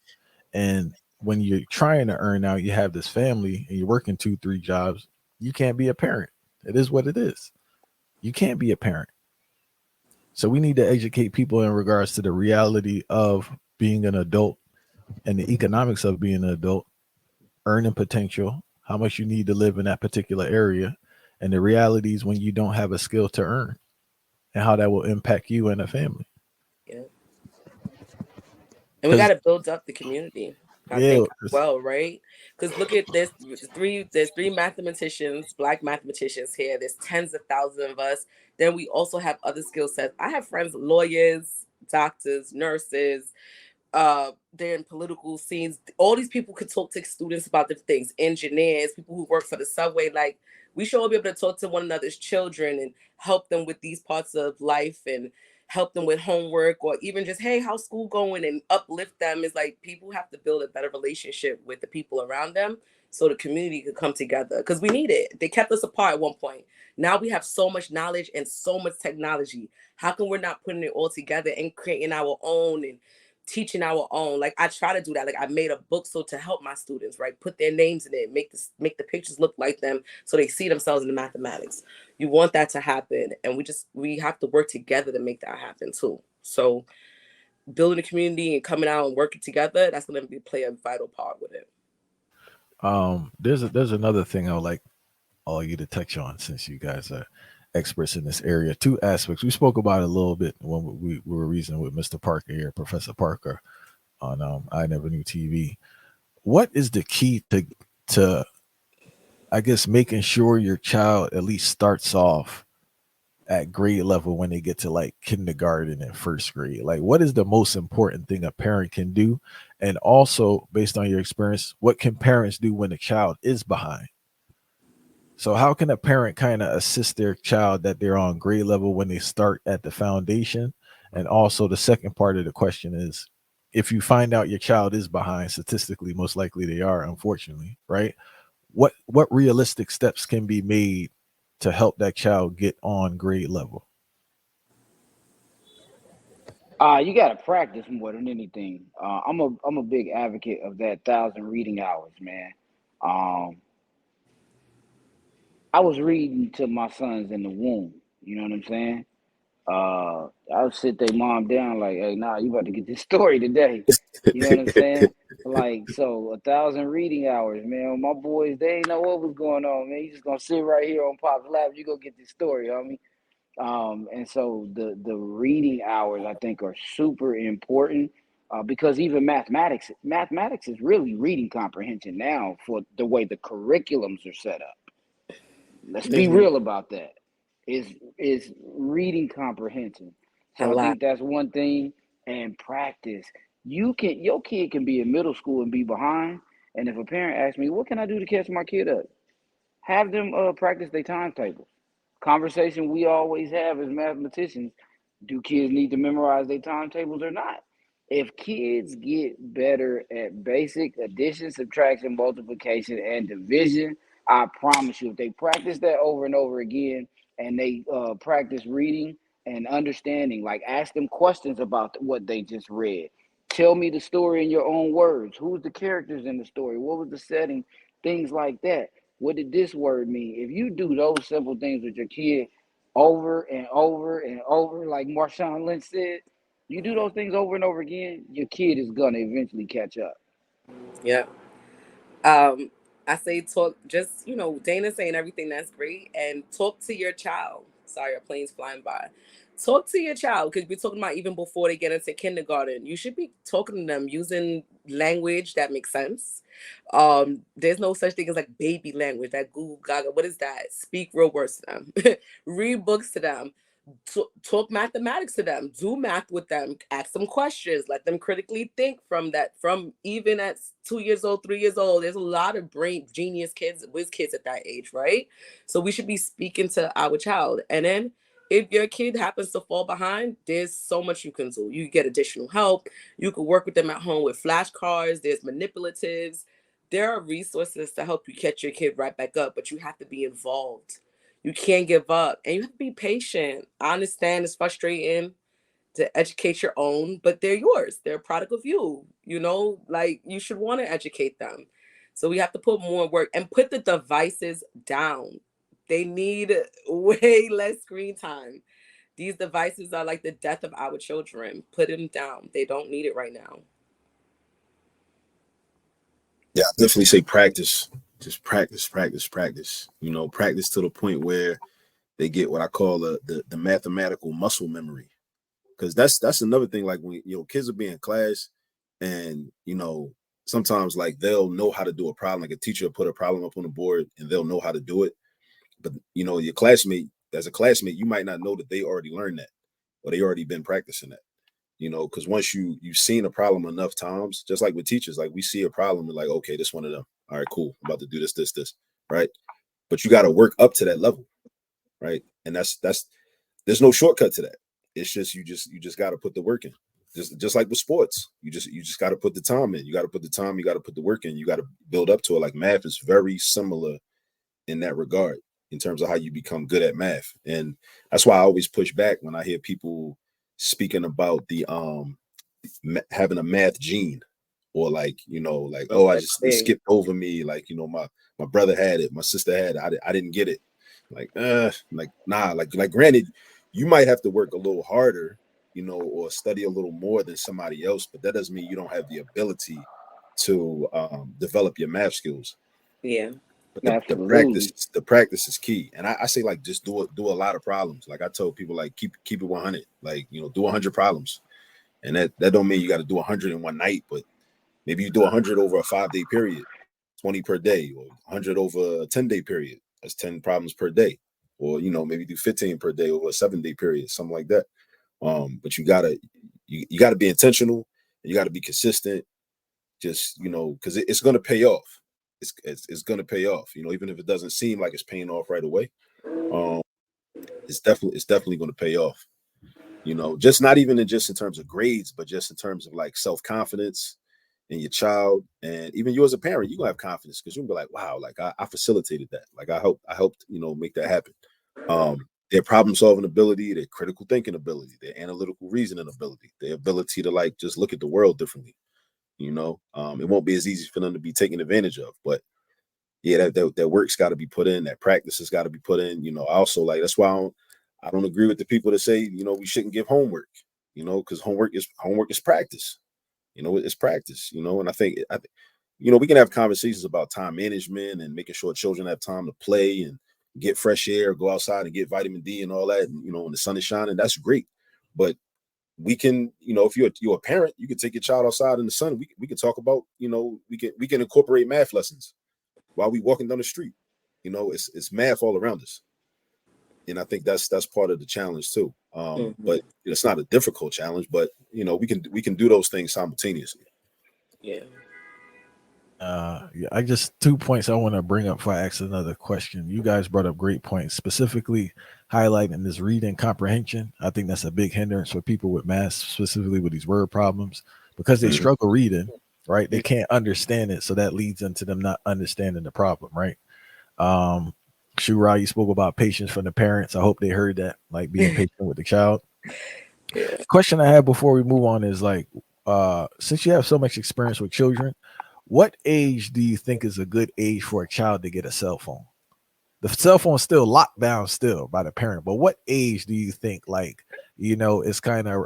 and when you're trying to earn now, you have this family and you're working 2, 3 jobs, you can't be a parent. It is what it is. You can't be a parent. So we need to educate people in regards to the reality of being an adult and the economics of being an adult, earning potential, how much you need to live in that particular area, and the realities when you don't have a skill to earn and how that will impact you and a family. Yeah. And we got Because to build up the community, I yeah, think, as well, right? Because look at this: there's three mathematicians, black mathematicians here. There's tens of thousands of us. Then we also have other skill sets. I have friends, lawyers, doctors, nurses, they're in political scenes. All these people could talk to students about different things. Engineers, people who work for the subway. Like, we should all be able to talk to one another's children and help them with these parts of life and help them with homework, or even just, hey, how's school going, and uplift them. Is like, people have to build a better relationship with the people around them so the community could come together, because we need it. They kept us apart at one point. Now we have so much knowledge and so much technology. How come we're not putting it all together and creating our own and teaching our own? Like, I try to do that. Like, I made a book so to help my students, right? Put their names in it, make the pictures look like them so they see themselves in the mathematics. You want that to happen, and we have to work together to make that happen too. So building a community and coming out and working together, that's going to be play a vital part with it. there's another thing I would like all you to touch on, since you guys are experts in this area. Two aspects we spoke about a little bit when we were reasoning with Mr. Parker here, Professor Parker, on I Never Knew TV. What is the key to I guess making sure your child at least starts off at grade level when they get to like kindergarten and first grade? Like, what is the most important thing a parent can do? And also, based on your experience, what can parents do when a child is behind? So how can a parent kind of assist their child that they're on grade level when they start at the foundation? And also the second part of the question is, if you find out your child is behind, statistically most likely they are, unfortunately, right? What realistic steps can be made to help that child get on grade level? You gotta practice more than anything. I'm a big advocate of that 1,000 reading hours, man. Um, I was reading to my sons in the womb. You know what I'm saying? I would sit their mom down like, hey, nah, you about to get this story today. You know what I'm saying? Like, so 1,000 reading hours, man. My boys, they ain't know what was going on, man. You just gonna sit right here on Pop's lap. You go get this story, homie. And so the reading hours I think are super important, because even mathematics is really reading comprehension now for the way the curriculums are set up. Let's be Mm-hmm. real about that. Is reading comprehension. A So I lot. think that's one thing. And practice. Your kid can be in middle school and be behind. And if a parent asks me, what can I do to catch my kid up? Have them practice their timetables. Conversation we always have as mathematicians: do kids need to memorize their timetables or not? If kids get better at basic addition, subtraction, multiplication, and division, I promise you, if they practice that over and over again, and they practice reading and understanding, like ask them questions about what they just read. Tell me the story in your own words. Who's the characters in the story? What was the setting? Things like that. What did this word mean? If you do those simple things with your kid over and over and over, like Marshawn Lynch said, you do those things over and over again, your kid is gonna eventually catch up. Yeah. Um, I say talk, just, Dana saying everything that's great, and talk to your child. Sorry, a plane's flying by. Talk to your child, because we're talking about even before they get into kindergarten. You should be talking to them using language that makes sense. There's no such thing as like baby language, that Google Gaga. What is that? Speak real words to them. Read books to them. Talk mathematics to them, do math with them, ask them questions, let them critically think from even at 2 years old, 3 years old. There's a lot of brain genius kids, whiz kids at that age, right? So we should be speaking to our child. And then if your kid happens to fall behind, there's so much you can do. You get additional help. You can work with them at home with flashcards. There's manipulatives. There are resources to help you catch your kid right back up, but you have to be involved. You can't give up, and you have to be patient. I understand it's frustrating to educate your own, but they're yours. They're a product of you. Like you should want to educate them. So we have to put more work and put the devices down. They need way less screen time. These devices are like the death of our children. Put them down. They don't need it right now. Yeah, I definitely say practice. Just practice, practice, practice. Practice to the point where they get what I call the mathematical muscle memory. Because that's another thing. Like when kids will be in class, and sometimes like they'll know how to do a problem. Like a teacher will put a problem up on the board, and they'll know how to do it. But your classmate, as a classmate, you might not know that they already learned that, or they already been practicing that. Because once you've seen a problem enough times, just like with teachers, like we see a problem, we're like, okay, this one of them. All right, cool. I'm about to do this, right? But you got to work up to that level, right? And that's there's no shortcut to that. It's just you just got to put the work in. Just like with sports, you just got to put the time in. You got to put the time. You got to put the work in. You got to build up to it. Like math is very similar in that regard, in terms of how you become good at math. And that's why I always push back when I hear people speaking about the having a math gene, or like oh, I just, it skipped over me, like my brother had it, my sister had it, I didn't get it. Like nah, like granted, you might have to work a little harder, or study a little more than somebody else, but that doesn't mean you don't have the ability to develop your math skills. Yeah. But the practice is key. And I say, like, just do a lot of problems. Like I told people, like keep it 100, like, do 100 problems. And that don't mean you got to do 100 in one night, but maybe you do 100 over a 5-day period, 20 per day, or 100 over a 10-day period. That's 10 problems per day. Or, maybe do 15 per day over a 7-day period, something like that. But you gotta be intentional, and you gotta be consistent, just, because it's gonna pay off. It's gonna pay off, even if it doesn't seem like it's paying off right away. It's definitely gonna pay off. Just not even in terms of grades, but just in terms of like self-confidence in your child, and even you as a parent, you're gonna have confidence because you'll be like, wow, like I facilitated that, like I helped make that happen. Their problem solving ability, their critical thinking ability, their analytical reasoning ability, their ability to like just look at the world differently. It won't be as easy for them to be taken advantage of, but yeah, that work's got to be put in, that practice has got to be put in. I also, like, that's why I don't agree with the people that say, we shouldn't give homework, because homework is practice. It's practice, and I think we can have conversations about time management and making sure children have time to play and get fresh air, go outside and get vitamin D and all that, and when the sun is shining, that's great. But we can, if you're a parent, you can take your child outside in the sun. We can talk about, we can incorporate math lessons while we walking down the street. It's math all around us, and I think that's part of the challenge too. But it's not a difficult challenge, but we can do those things simultaneously. Yeah. I just 2 points I want to bring up before I ask another question. You guys brought up great points, specifically highlighting this reading comprehension. I think that's a big hindrance for people with math, specifically with these word problems, because they struggle reading, right? They can't understand it, so that leads into them not understanding the problem, right? Shura, you spoke about patience from the parents. I hope they heard that, like being patient with the child. Yeah. Question I have before we move on is like, since you have so much experience with children, what age do you think is a good age for a child to get a cell phone? The cell phone is still locked down still by the parent, but what age do you think, like, it's kind of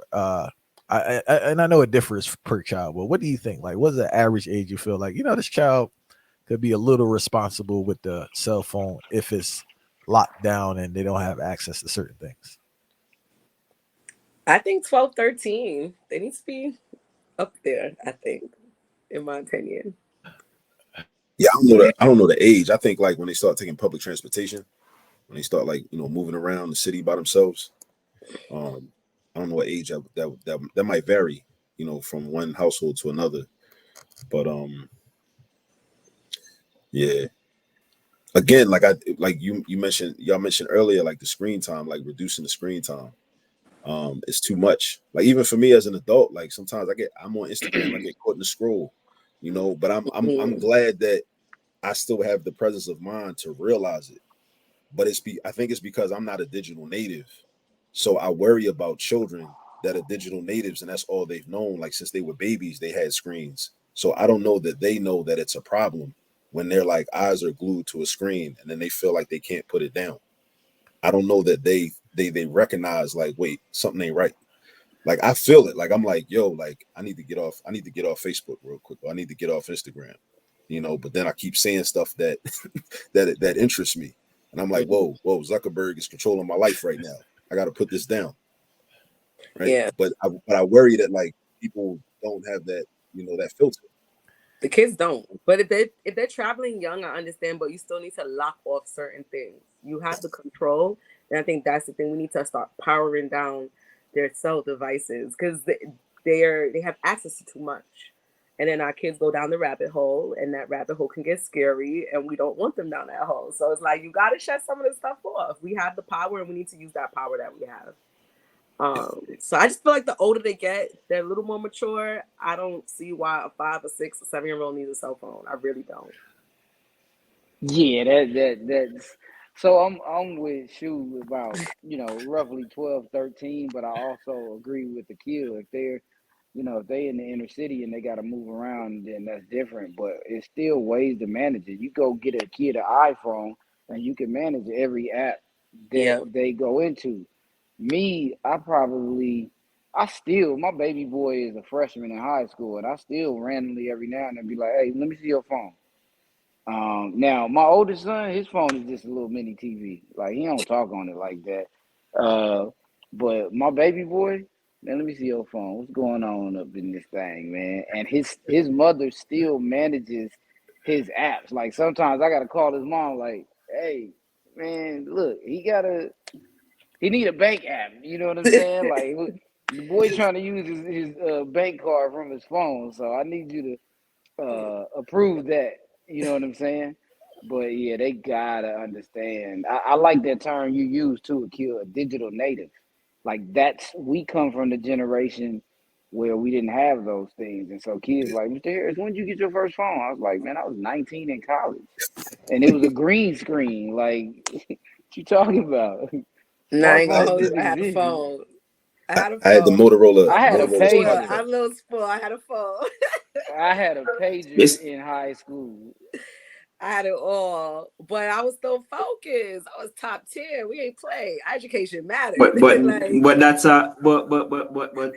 and I know it differs per child, but what do you think? Like, what's the average age you feel like, this child could be a little responsible with the cell phone if it's locked down and they don't have access to certain things? I think 12, 13, they need to be up there, I think, in my opinion. Yeah, I don't know the age. I think like when they start taking public transportation, when they start like, moving around the city by themselves, I don't know what age that might vary, from one household to another. But yeah. Again, y'all mentioned earlier, like the screen time, like reducing the screen time. It's too much. Like even for me as an adult, like sometimes I'm on Instagram, I get caught in the scroll, but I'm glad that I still have the presence of mind to realize it. But I think it's because I'm not a digital native. So I worry about children that are digital natives and that's all they've known. Like since they were babies, they had screens. So I don't know that they know that it's a problem when their like eyes are glued to a screen and then they feel like they can't put it down. I don't know that they recognize like, wait, something ain't right. Like I feel it. Like I'm like, yo, like I need to get off Facebook real quick. Or I need to get off Instagram. But then I keep saying stuff that that interests me. And I'm like, whoa, Zuckerberg is controlling my life right now. I got to put this down. Right. Yeah. But I worry that like people don't have that, that filter. The kids don't. But if they're traveling young, I understand, but you still need to lock off certain things. You have the control. And I think that's the thing. We need to start powering down their cell devices because they have access to too much. And then our kids go down the rabbit hole, and that rabbit hole can get scary, and we don't want them down that hole. So it's like you got to shut some of this stuff off. We have the power, and we need to use that power that we have. So I just feel like the older they get, they're a little more mature. I don't see why a 5 or 6 or 7-year-old needs a cell phone. I really don't. Yeah, that's so I'm with Shu about, roughly 12, 13, but I also agree with the kid. If they're, if they in the inner city and they gotta move around, then that's different. But it's still ways to manage it. You go get a kid an iPhone and you can manage every app Yeah. that they go into. Me, I still, my baby boy is a freshman in high school, and I still randomly every now and then be like, hey, let me see your phone. Now my oldest son, his phone is just a little mini TV. Like he don't talk on it like that. But my baby boy, man, let me see your phone. What's going on up in this thing, man? And his mother still manages his apps. Like sometimes I gotta call his mom, like, hey, man, look, he need a bank app. You know what I'm saying? Like the boy trying to use his bank card from his phone, so I need you to approve that. You know what I'm saying? But yeah, they gotta understand. I like that term you use too, Akil, a digital native. Like we come from the generation where we didn't have those things, and so kids like, Mr. Harris, when did you get your first phone? I was like, man, I was 19 in college, and it was a green screen. Like, what you talking about? No, I ain't gonna Smartphones hold you. didn't I had a exist. phone. I had the Motorola I had a Motorola Spoiled. pager. I'm a little spoiled. I had a phone. I had a pager Yes. in high school. I had it all, but I was still focused. I was top 10. We ain't play. Education mattered. But that's a but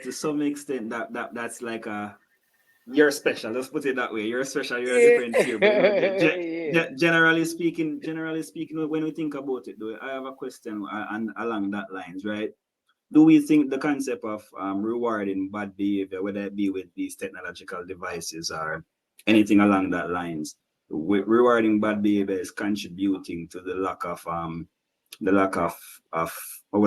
to some extent that's like a you're special. Let's put it that way. You're special. You're a different tier. But Yeah. generally speaking, when we think about it, though, I have a question and along that lines, right? Do we think the concept of rewarding bad behavior, whether it be with these technological devices or anything along that lines, rewarding bad behavior is contributing to the lack of what would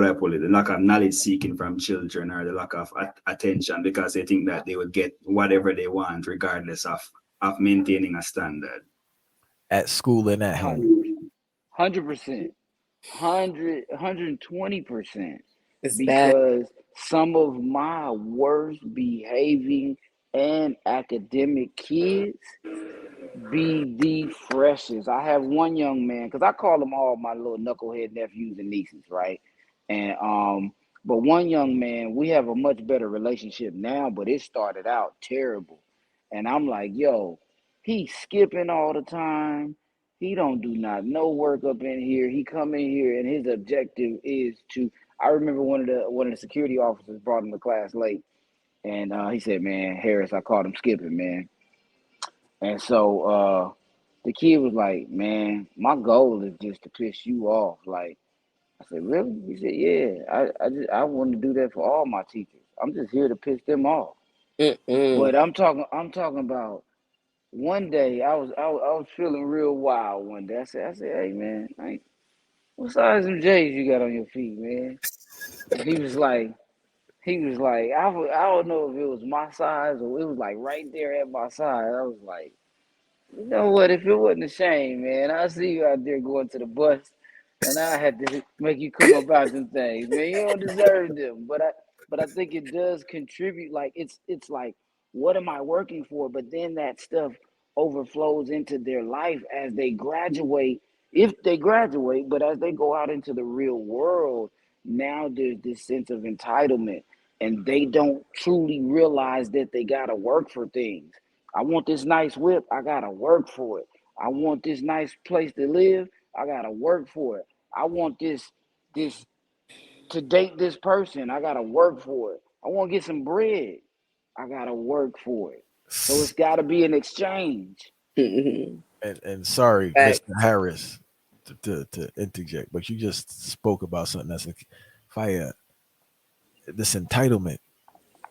I call it, the lack of knowledge seeking from children or the lack of attention because they think that they would get whatever they want regardless of maintaining a standard at school and at home. 100%. 120%. It's bad. Because some of my worst behaving and academic kids be the freshest. I have one young man, because I call them all my little knucklehead nephews and nieces, right? And but one young man, we have a much better relationship now, but it started out terrible. And I'm like, yo, he's skipping all the time. He don't do not no work up in here. He come in here and his objective is to. I remember one of the security officers brought him to class late, and he said, "Man, Harris, I caught him skipping, man." And so the kid was like, "Man, my goal is just to piss you off." Like I said, "Really?" He said, "Yeah. I want to do that for all my teachers. I'm just here to piss them off." Mm-mm. But I'm talking about one day I was feeling real wild one day. I said, "Hey man, like, what size of J's you got on your feet, man?" and I don't know if it was my size or it was like right there at my side. I was like, you know what? If it wasn't a shame, man, I see you out there going to the bus, and I had to make you come up out them things, man. You don't deserve them, but I think it does contribute. Like it's like, what am I working for? But then that stuff overflows into their life as they graduate, if they graduate. But as they go out into the real world, now there's this sense of entitlement, and they don't truly realize that they gotta work for things. I want this nice whip, I gotta work for it. I want this nice place to live, I gotta work for it. I want this to date this person, I gotta work for it. I want to get some bread, I gotta work for it. So it's gotta be an exchange. Mhm. And sorry, Facts. Mr. Harris, to interject, but you just spoke about something that's fire. This entitlement,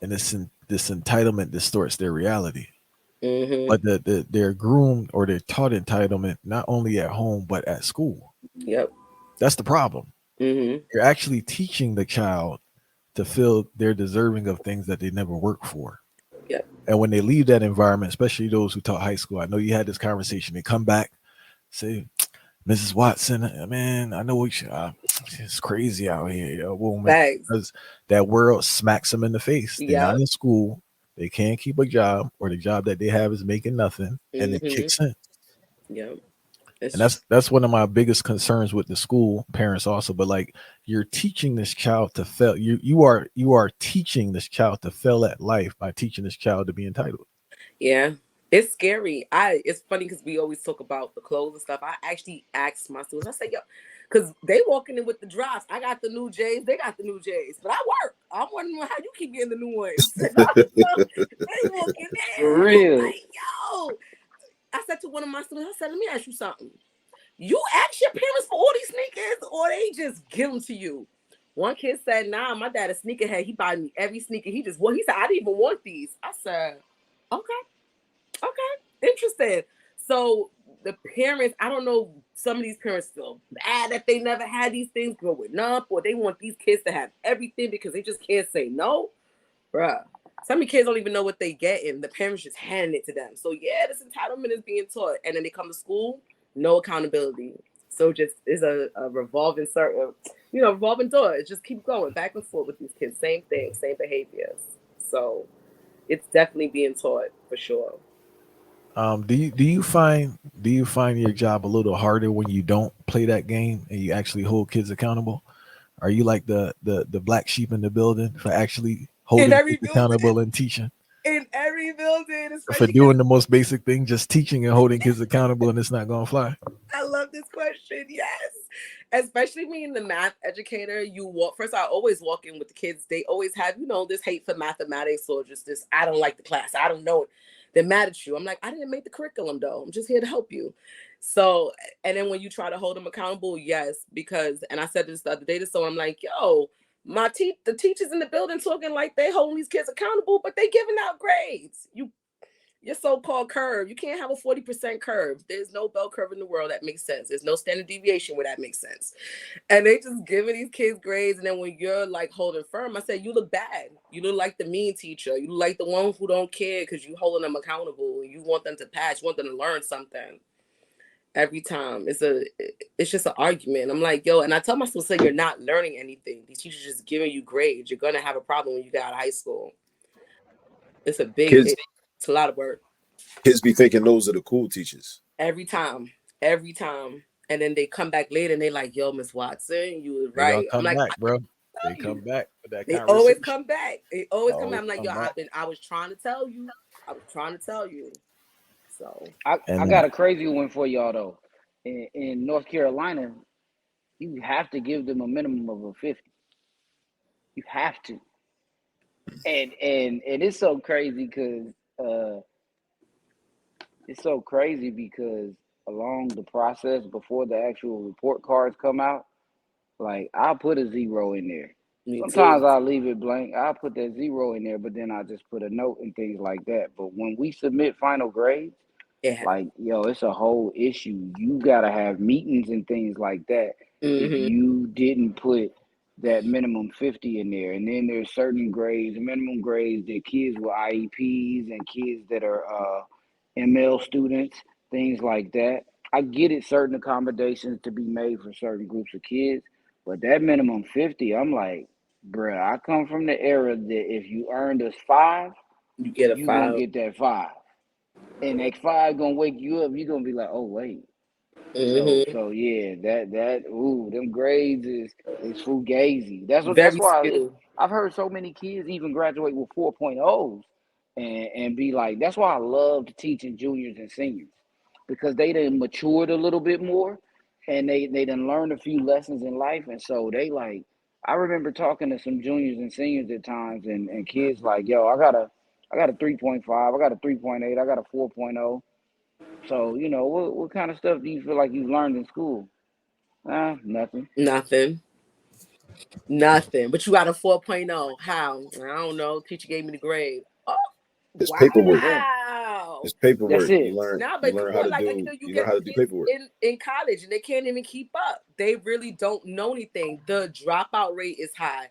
and this entitlement distorts their reality. Mhm. But they're groomed or they're taught entitlement not only at home but at school. Yep. That's the problem. Mhm. You're actually teaching the child to feel they're deserving of things that they never worked for. Yep. And when they leave that environment, especially those who taught high school, I know you had this conversation. They come back, say, Mrs. Watson, man, I know it's crazy out here, yo, woman. Facts. Because that world smacks them in the face. They're not Yep. in school. They can't keep a job, or the job that they have is making nothing, and it Mhm. kicks in. Yep. It's And that's one of my biggest concerns with the school parents also. But like, you're teaching this child to fail. You are teaching this child to fail at life by teaching this child to be entitled. yeah. It's scary. It's funny because we always talk about the clothes and stuff. I actually asked my students, I say, yo, because they walking in with the drops. I got the new J's, they got the new J's, but I work. I'm wondering how you keep getting the new ones. They walking For in. I'm real. like, yo. I said to one of my students, I said, let me ask you something. You ask your parents for all these sneakers, or they just give them to you? One kid said, nah, my dad a sneakerhead. He buy me every sneaker. He said, I didn't even want these. I said, okay, interesting. So the parents, I don't know, some of these parents feel bad that they never had these things growing up, or they want these kids to have everything because they just can't say no. Bruh. Some of the kids don't even know what they get, and the parents just handing it to them. So yeah, this entitlement is being taught, and then they come to school, no accountability. So just is a revolving circle, revolving door. It just keep going back and forth with these kids. Same thing, same behaviors. So it's definitely being taught for sure. Do you find your job a little harder when you don't play that game and you actually hold kids accountable? Are you like the black sheep in the building for actually In holding every kids building, accountable and teaching? For especially because doing the most basic thing, just teaching and holding kids accountable, and it's not gonna fly. I love this question. Yes. Especially being the math educator, first, I always walk in with the kids. They always have, this hate for mathematics or just this, I don't like the class. I don't know it. They're mad at you. I'm like, I didn't make the curriculum though. I'm just here to help you. So, and then when you try to hold them accountable, yes, because, and I said this the other day to someone, I'm like, yo, the teachers in the building talking like they holding these kids accountable, but they giving out grades. Your so-called curve. You can't have a 40% curve. There's no bell curve in the world that makes sense. There's no standard deviation where that makes sense. And they just giving these kids grades. And then when you're like holding firm, I said, you look bad. You look like the mean teacher. You look like the one who don't care because you holding them accountable. You want them to pass. You want them to learn something. Every time it's just an argument. I'm like, yo, and I tell my students, you're not learning anything. These teachers just giving you grades. You're gonna have a problem when you get out of high school. It's Kids, it's a lot of work. kids be thinking those are the cool teachers. Every time. And then they come back later and they like, yo, Miss Watson, you was They gonna right. I'm come like, back, I bro. tell They come you. back with that They always conversation. come back. They always come back. Always I'm like, come yo, back. I was trying to tell you. So I And got a crazy one for y'all though. In North Carolina, you have to give them a minimum of a 50. You have to. And uh it's so crazy because along the process before the actual report cards come out, like I'll put a zero in there. me too. Sometimes I'll leave it blank. I'll put that zero in there, but then I just put a note and things like that. But when we submit final grades, Yeah. like, yo, it's a whole issue. You gotta have meetings and things like that. If Mm-hmm. you didn't put that minimum 50 in there. And then there's certain grades, minimum grades that kids with IEPs and kids that are ML students, things like that. I get it, certain accommodations to be made for certain groups of kids, but that minimum 50, I'm like, bruh, I come from the era that if you earned us 5, You get a you gonna 5. get that 5. And that 5 gonna wake you up, you're gonna be like, oh wait. So yeah, them grades is fugazi. That's Very why skilled. I've heard so many kids even graduate with 4.0s and be like, that's why I loved teaching juniors and seniors, because they done matured a little bit more and they done learned a few lessons in life. And so they like, I remember talking to some juniors and seniors at times and kids like, yo, I got a 3.5, I got a 3.8, I got a 4.0. So, what kind of stuff do you feel like you learned in school? Nothing. Nothing. But you got a 4.0. How? I don't know. Teacher gave me the grade. Oh, It's paperwork. Yeah. wow. It's That's paperwork. it. You learn. Nah, You but come learn how on, to like do. you You learn get how to do kids paperwork. in college and they can't even keep up. They really don't know anything. The dropout rate is high.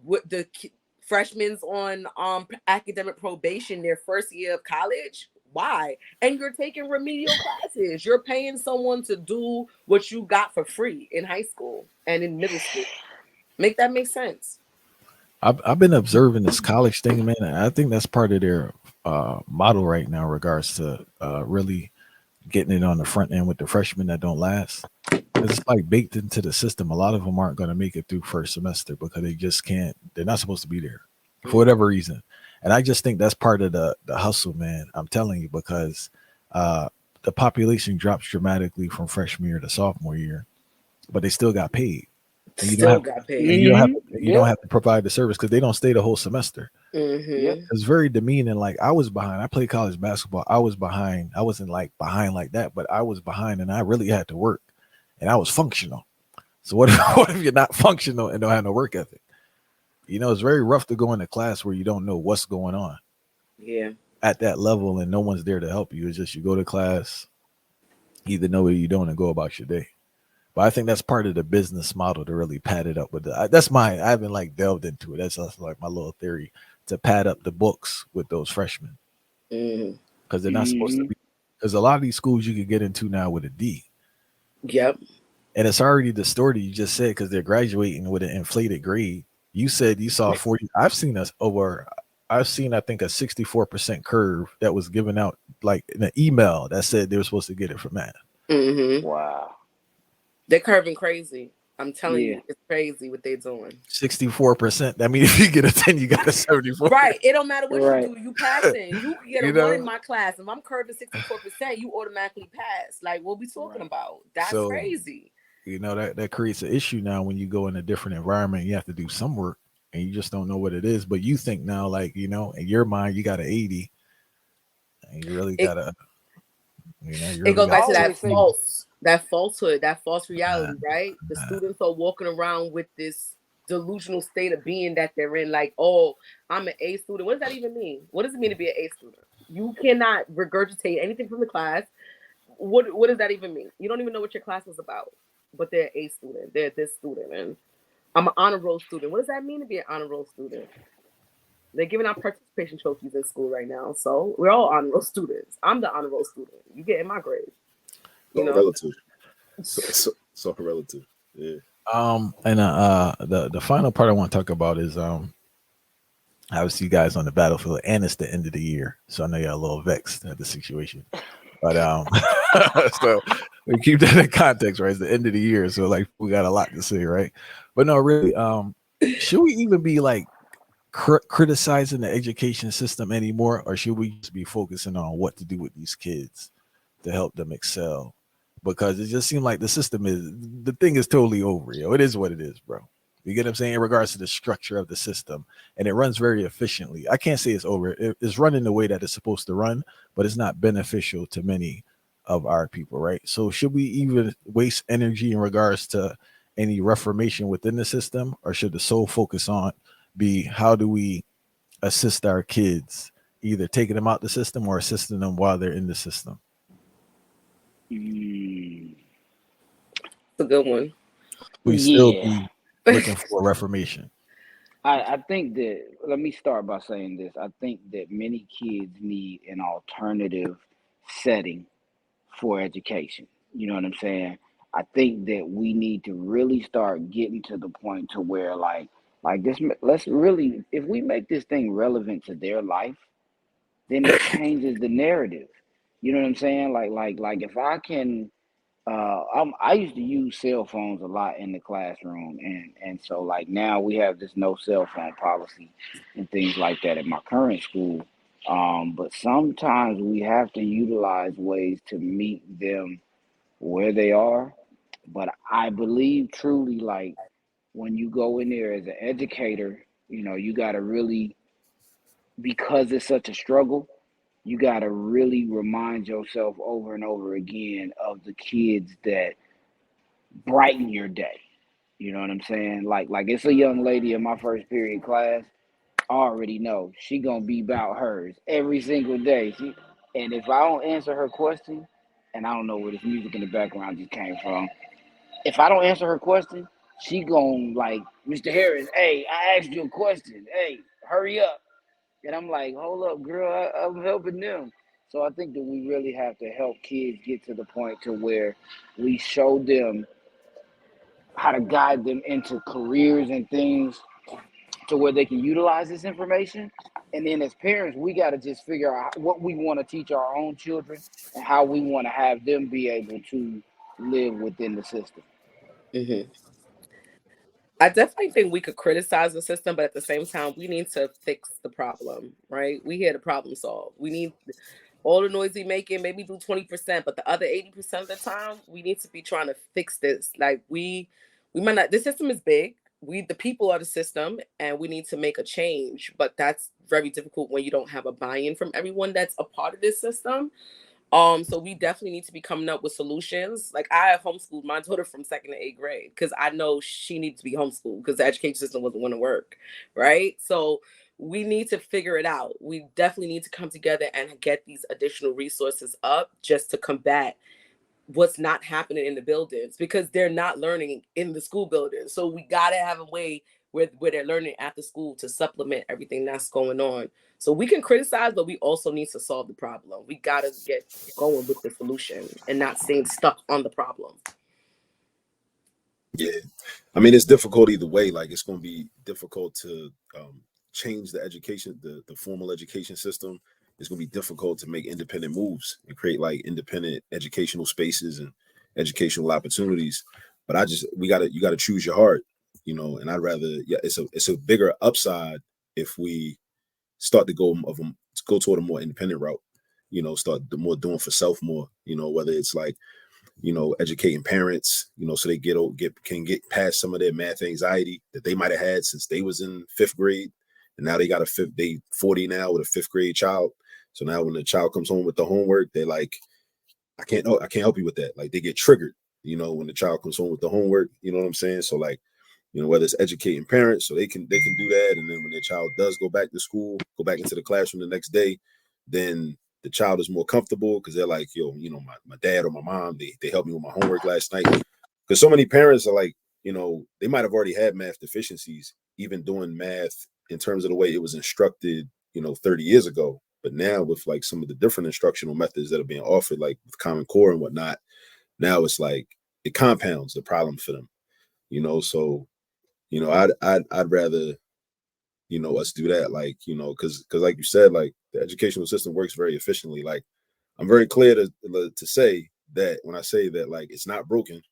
With the freshmen on academic probation their first year of college. Why? And you're taking remedial classes. You're paying someone to do what you got for free in high school and in middle school. Make that make sense. I've been observing this college thing, man. And I think that's part of their model right now, in regards to really getting it on the front end with the freshmen that don't last. 'Cause it's like baked into the system. A lot of them aren't going to make it through first semester because they just can't. They're not supposed to be there for whatever reason. And I just think that's part of the hustle, man. I'm telling you, because the population drops dramatically from freshman year to sophomore year, but they still got paid. And you don't Still have got and paid. you don't have you don't Yep. have to provide the service because they don't stay the whole semester. Yep. It's very demeaning. Like, I was behind. I played college basketball. I was behind. I wasn't like behind like that, but I was behind, and I really had to work, and I was functional. So what if, what if you're not functional and don't have no work ethic? It's very rough to go into class where you don't know what's going on Yeah. at that level, and no one's there to help you. It's just you go to class, either know what you're doing, and go about your day. But I think that's part of the business model to really pad it up with that's I haven't like delved into it. That's like my little theory, to pad up the books with those freshmen, Mhm. because they're not supposed to be. Because a lot of these schools you could get into now with a D, Yep. and it's already distorted. You just said because they're graduating with an inflated grade. You said you saw 40. I've seen I think a 64% curve that was given out like in an email that said they were supposed to get it for math. Wow. They're curving crazy. I'm telling Yeah. you, it's crazy what they're doing. 64%. That means if you get a 10, you got a 74. Right. It don't matter what Right. you do. You passing. You can get a You 1 in know? my class. If I'm curving 64%, you automatically pass. Like, what we talking about? That's So, crazy. that creates an issue now when you go in a different environment. You have to do some work, and you just don't know what it is. But you think now, like, in your mind, you got an 80, and you really got to, you It really goes got back to to always take say, that falsehood, that false nah, reality, right? The nah. students are walking around with this delusional state of being that they're in, like, oh, I'm an A student. What does that even mean? What does it mean to be an A student? You cannot regurgitate anything from the class. What does that even mean? You don't even know what your class was about, but they're A student. They're this student, and I'm an honor roll student. What does that mean to be an honor roll student? They're giving out participation trophies in school right now, so we're all honor roll students. I'm the honor roll student. You get in my grade. So You know, relative. So relative. Yeah. And the final part I want to talk about is obviously you guys on the battlefield, and it's the end of the year, so I know you're a little vexed at the situation. But so we keep that in context, right? It's the end of the year, so like we got a lot to say, right? But no, really, should we even be like criticizing the education system anymore, or should we just be focusing on what to do with these kids to help them excel? Because it just seemed like the thing is totally over. It is what it is, bro. You get what I'm saying, in regards to the structure of the system, and it runs very efficiently. I can't say it's over. It's running the way that it's supposed to run, but it's not beneficial to many of our people, right? So should we even waste energy in regards to any reformation within the system, or should the sole focus on be how do we assist our kids, either taking them out the system or assisting them while they're in the system? mm, it's a good one. We still yeah. be looking for reformation? I think that, let me start by saying this. I think that many kids need an alternative setting for education. You know what I'm saying? I think that we need to really start getting to the point to where like this, let's really, if we make this thing relevant to their life, then it changes the narrative. You know what I'm saying? Like if I can, I used to use cell phones a lot in the classroom, and so like now we have this no cell phone policy and things like that at my current school. But sometimes we have to utilize ways to meet them where they are. But I believe truly, like when you go in there as an educator, you know, you got to really, because it's such a struggle, you got to really remind yourself over and over again of the kids that brighten your day. You know what I'm saying? Like it's a young lady in my first period class. I already know she gonna be about hers every single day. And if I don't answer her question, and I don't know where this music in the background just came from. If I don't answer her question, she gonna like, Mr. Harris, hey, I asked you a question. Hey, hurry up. And I'm like, hold up, girl, I'm helping them. So I think that we really have to help kids get to the point to where we show them how to guide them into careers and things to where they can utilize this information. And then as parents, we got to just figure out what we want to teach our own children and how we want to have them be able to live within the system. Mhm. I definitely think we could criticize the system, but at the same time, we need to fix the problem, right? We here to problem solve. We need all the noise we making, maybe do 20%, but the other 80% of the time, we need to be trying to fix this. Like we might not, the system is big. We the people are the system and we need to make a change, but that's very difficult when you don't have a buy-in from everyone that's a part of this system. So we definitely need to be coming up with solutions. Like I have homeschooled my daughter from second to eighth grade because I know she needs to be homeschooled because the education system wasn't going to work, right? So we need to figure it out. We definitely need to come together and get these additional resources up just to combat what's not happening in the buildings because they're not learning in the school buildings. So we gotta have a way where they're learning after school to supplement everything that's going on. So we can criticize, but we also need to solve the problem. We gotta get going with the solution and not staying stuck on the problem. Yeah, I mean it's difficult either way. Like it's going to be difficult to change the education, the formal education system. It's going to be difficult to make independent moves and create like independent educational spaces and educational opportunities. But I just we got to you got to choose your heart, you know. And I'd rather it's a bigger upside if we start to go toward a more independent route. You know, start the more doing for self more. You know, whether it's like educating parents, so they can get past some of their math anxiety that they might have had since they was in fifth grade, and now they 40 now with a fifth grade child. So now when the child comes home with the homework, they're like, I can't help you with that. Like they get triggered, when the child comes home with the homework. You know what I'm saying? So like, whether it's educating parents, so they can do that, and then when their child does go back to school, go back into the classroom the next day, then the child is more comfortable because they're like, yo, my dad or my mom, they helped me with my homework last night. Because so many parents are like, they might have already had math deficiencies, even doing math in terms of the way it was instructed, 30 years ago. But now with like some of the different instructional methods that are being offered, like with Common Core and whatnot, now it's like it compounds the problem for them, So, I'd rather, us do that, like, because like you said, like the educational system works very efficiently. Like I'm very clear to say that when I say that, like, it's not broken,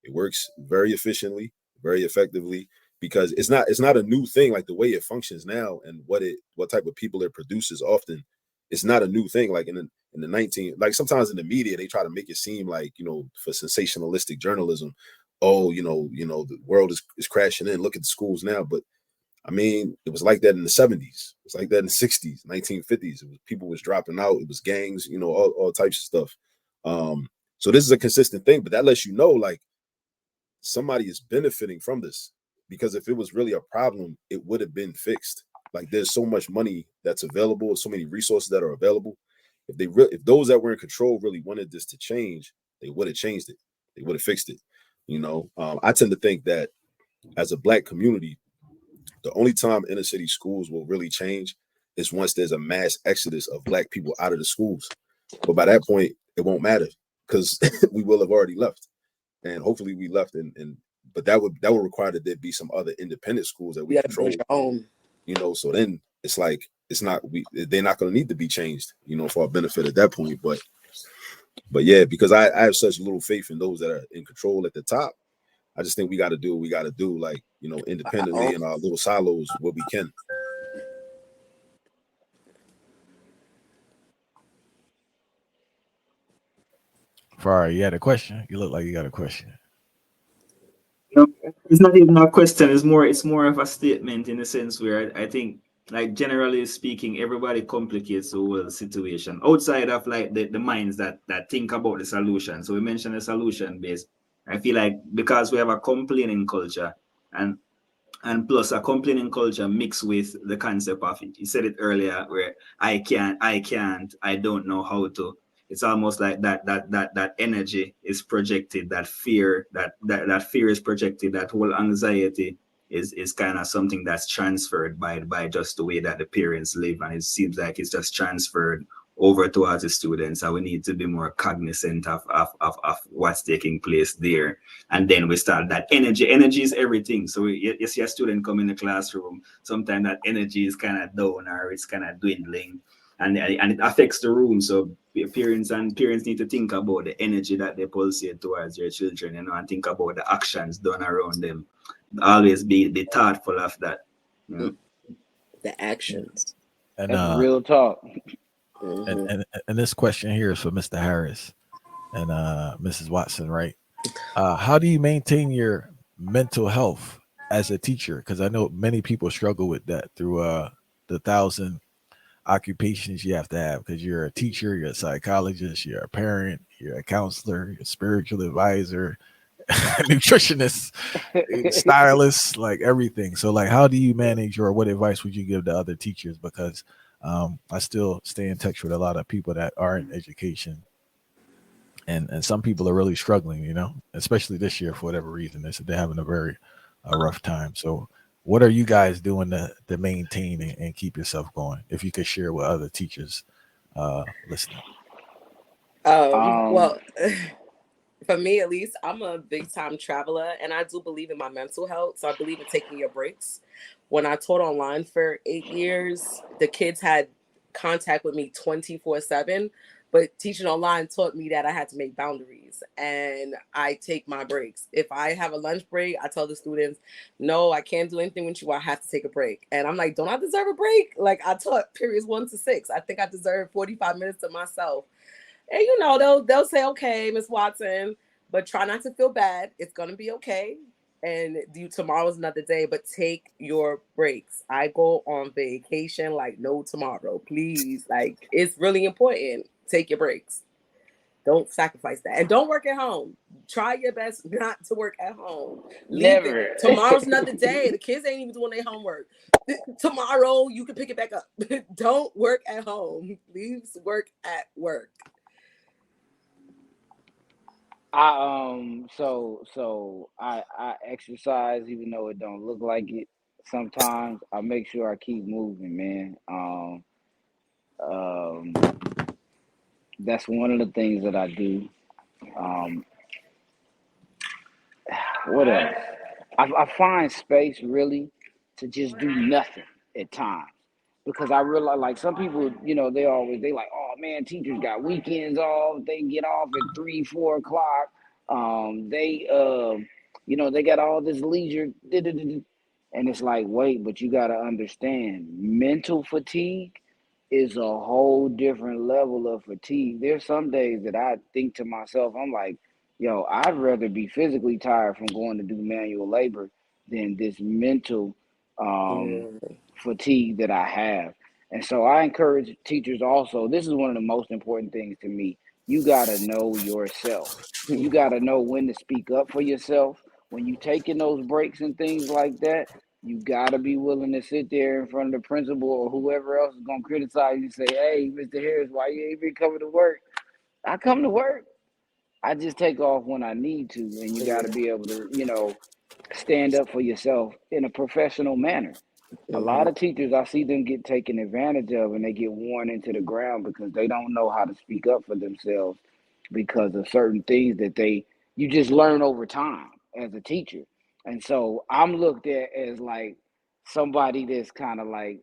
it works very efficiently, very effectively, because it's not a new thing. Like the way it functions now and what type of people it produces often, it's not a new thing. Like in the 19, like sometimes in the media, they try to make it seem like, for sensationalistic journalism, oh, the world is crashing in. Look at the schools now. But I mean, it was like that in the 70s. It was like that in the 60s, 1950s. It was people was dropping out. It was gangs, all types of stuff. So this is a consistent thing, but that lets you know, like, somebody is benefiting from this, because if it was really a problem, it would have been fixed. Like there's so much money that's available, so many resources that are available. If those that were in control really wanted this to change, they would have changed it. They would have fixed it. I tend to think that as a Black community, the only time inner city schools will really change is once there's a mass exodus of Black people out of the schools. But by that point, it won't matter because we will have already left, and hopefully we left. And but that would require that there be some other independent schools that we You gotta build control. your own. So then it's like they're not going to need to be changed, for our benefit at that point. But yeah, because I have such little faith in those that are in control at the top. I just think we got to do what we got to do, like, independently in our little silos where we can. Farah, you had a question? You look like you got a question. No, it's not even a question. It's more of a statement in the sense where I think, like, generally speaking, everybody complicates the whole situation outside of like the minds that think about the solution. So we mentioned the solution based. I feel like because we have a complaining culture, and plus a complaining culture mixed with the concept of it. You said it earlier, where I can't, I don't know how to. It's almost like that energy is projected, that fear, that fear is projected, that whole anxiety is kind of something that's transferred by just the way that the parents live, and it seems like it's just transferred over towards the students, and we need to be more cognizant of what's taking place there. And then we start that energy is everything. So you see a student come in the classroom, sometimes that energy is kind of down or it's kind of dwindling, and it affects the room. So parents need to think about the energy that they pulsate towards their children, and think about the actions done around them. Always be thoughtful of that. The actions. And That's real talk. and this question here is for Mr. Harris and Mrs. Watson, right? How do you maintain your mental health as a teacher? Because I know many people struggle with that through the thousand occupations you have to have, because you're a teacher, you're a psychologist, you're a parent, you're a counselor, you're a spiritual advisor, nutritionist, stylist, like everything. So like, how do you manage, or what advice would you give to other teachers? Because I still stay in touch with a lot of people that are in education, and some people are really struggling, especially this year for whatever reason. They said they're having a very rough time. So what are you guys doing to maintain and keep yourself going? If you could share with other teachers listening. Um, Well, for me at least, I'm a big time traveler, and I do believe in my mental health. So I believe in taking your breaks. When I taught online for 8 years, the kids had contact with me 24/7. But teaching online taught me that I had to make boundaries, and I take my breaks. If I have a lunch break, I tell the students, no, I can't do anything with you. I have to take a break. And I'm like, don't I deserve a break? Like, I taught periods 1 to 6. I think I deserve 45 minutes to myself. And they'll say, okay, Miss Watson, but try not to feel bad. It's gonna be okay. And tomorrow's another day, but take your breaks. I go on vacation like no tomorrow. Please. Like, it's really important. Take your breaks. Don't sacrifice that. And don't work at home. Try your best not to work at home. Leave never. it. Tomorrow's another day. The kids ain't even doing their homework. Tomorrow you can pick it back up. Don't work at home. Leave work at work. I exercise even though it don't look like it. Sometimes I make sure I keep moving, man. Um, that's one of the things that I do. Um, what else? I find space really to just do nothing at times, because I realize, like, some people, they like, oh man, teachers got weekends off. They get off at 3, 4 o'clock. They got all this leisure. And it's like, wait, but you got to understand, mental fatigue is a whole different level of fatigue. There's some days that I think to myself, I'm like, yo, I'd rather be physically tired from going to do manual labor than this mental um, Mm. fatigue that I have. And so I encourage teachers also. This is one of the most important things to me. You got to know yourself. You got to know when to speak up for yourself. When you taking those breaks and things like that, you got to be willing to sit there in front of the principal or whoever else is going to criticize you and say, hey, Mr. Harris, why you ain't been coming to work? I come to work. I just take off when I need to. And you got to be able to, stand up for yourself in a professional manner. A lot of teachers, I see them get taken advantage of and they get worn into the ground because they don't know how to speak up for themselves because of certain things that you just learn over time as a teacher. And so I'm looked at as like somebody that's kind of like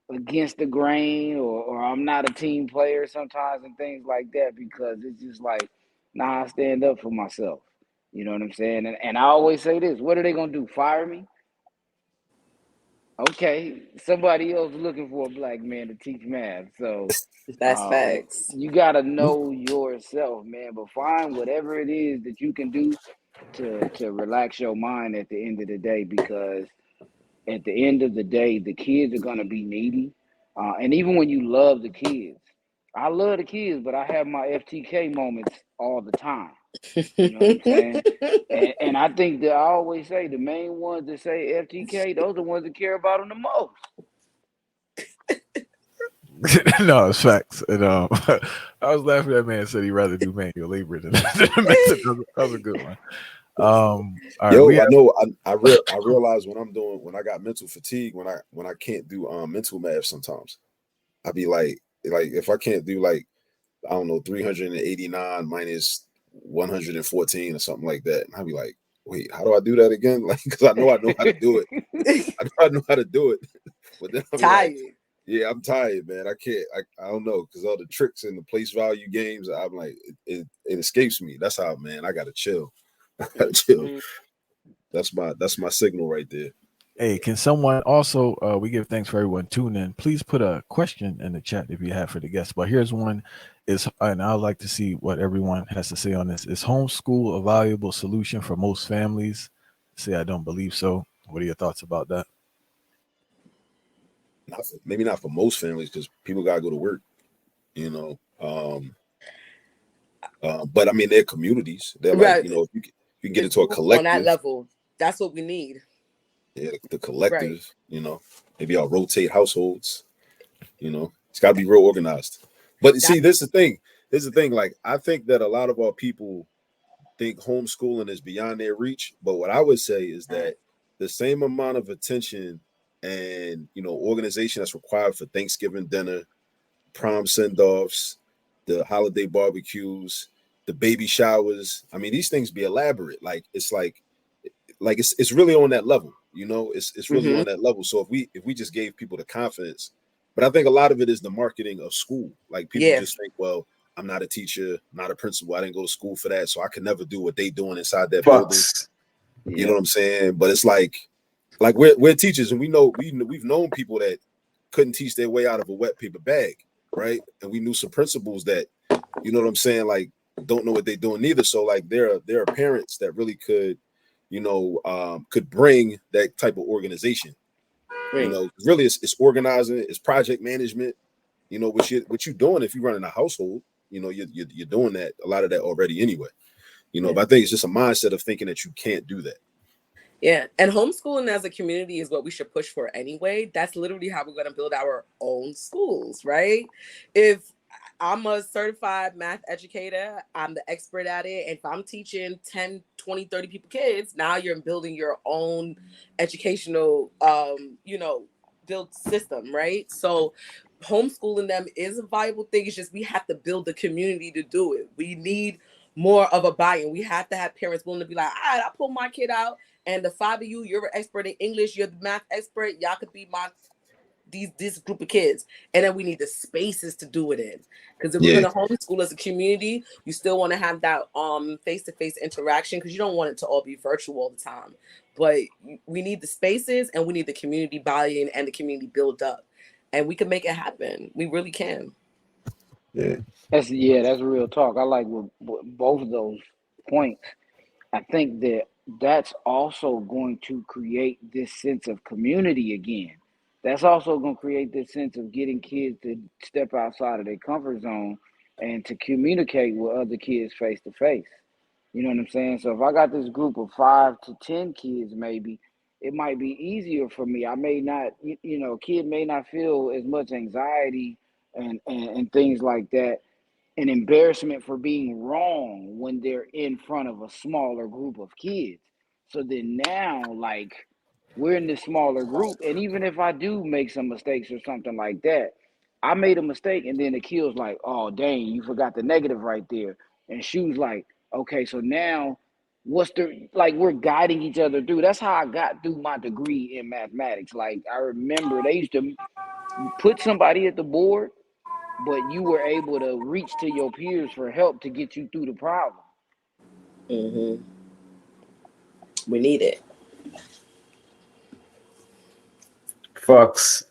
against the grain, or I'm not a team player sometimes and things like that because it's just like, nah, I stand up for myself. You know what I'm saying? And I always say this, what are they going to do? Fire me? Okay, somebody else looking for a black man to teach math. So That's facts. you got to know yourself, man, but find whatever it is that you can do to relax your mind at the end of the day, because at the end of the day, the kids are going to be needy. And even when you love the kids, I love the kids, but I have my FTK moments all the time. You know what I'm saying? And I think that I always say the main ones that say FTK, those are the ones that care about them the most. No, it's facts. And I was laughing. That man said he'd rather do manual labor than that was a good one. All right, Yo, we I have know. I realize when I got mental fatigue, when I can't do mental math sometimes, I be like if I can't do like, I don't know, 389 minus 114 or something like that, and I be like, wait, how do I do that again? Like, because I know how to do it. I know how to do it, but then I'll be like, Tired. yeah, I'm tired, man. I can't. I don't know, because all the tricks and the place value games, I'm like, it escapes me. That's how, man. I gotta chill. I gotta chill. Mhm. That's my signal right there. Hey, can someone also, we give thanks for everyone tuning in. Please put a question in the chat if you have for the guests. But here's one is, and I'd like to see what everyone has to say on this. Is homeschool a valuable solution for most families? Say, I don't believe so. What are your thoughts about that? Maybe not for most families, because people gotta go to work, you know. But I mean, they're communities. They're like, Right. if you can get It's into a on that collective, level. That's what we need. yeah, the Right. collective, maybe y'all rotate households, it's got to be real organized. But you That see, this is the thing. This is the thing. Like, I think that a lot of our people think homeschooling is beyond their reach. But what I would say is that the same amount of attention and organization that's required for Thanksgiving dinner, prom send-offs, the holiday barbecues, the baby showers. I mean, these things be elaborate. Like it's really on that level. It's really hmm on that level. So if we just gave people the confidence, but I think a lot of it is the marketing of school. Like, people Yeah. just think, well, I'm not a teacher, not a principal. I didn't go to school for that, so I could never do what they doing inside that building. Bucks. You know Yeah. what I'm saying? But it's like we're teachers, and we've known people that couldn't teach their way out of a wet paper bag, right? And we knew some principals that, you know what I'm saying, like, don't know what they're doing neither. So like, there are parents that really could bring that type of organization. Right. Really, it's organizing, it's project management. What you doing if you're running a household. You're doing that, a lot of that already anyway. Yeah. But I think it's just a mindset of thinking that you can't do that. Yeah. And homeschooling as a community is what we should push for anyway. That's literally how we're going to build our own schools, right? If I'm a certified math educator, I'm the expert at it. If I'm teaching 10, 20, 30 people kids, now you're building your own educational, build system, right? So homeschooling them is a viable thing. It's just we have to build the community to do it. We need more of a buy-in. We have to have parents willing to be like, all right, I pull my kid out, and the five of you, you're an expert in English, you're the math expert, y'all could be this group of kids. And then we need the spaces to do it in. Because if we're Yeah, gonna homeschool as a community, you still want to have that face-to-face interaction, because you don't want it to all be virtual all the time. But we need the spaces, and we need the community buy-in and the community build up. And we can make it happen. We really can. yeah, That's real talk. I like both of those points. I think that that's also going to create this sense of community again. That's also going to create this sense of getting kids to step outside of their comfort zone and to communicate with other kids face to face. You know what I'm saying? So if I got this group of 5 to 10 kids, maybe it might be easier for me. I may not, a kid may not feel as much anxiety and things like that, an embarrassment for being wrong when they're in front of a smaller group of kids. So then now, like, we're in this smaller group, and even if I do make some mistakes or something like that, I made a mistake, and then Akil's like, "Oh, dang, you forgot the negative right there," and Shu's like, "Okay, so now." What's the like we're guiding each other through. That's how I got through my degree in mathematics. Like I remember they used to put somebody at the board, but you were able to reach to your peers for help to get you through the problem. Mm-hmm. We need it. Facts.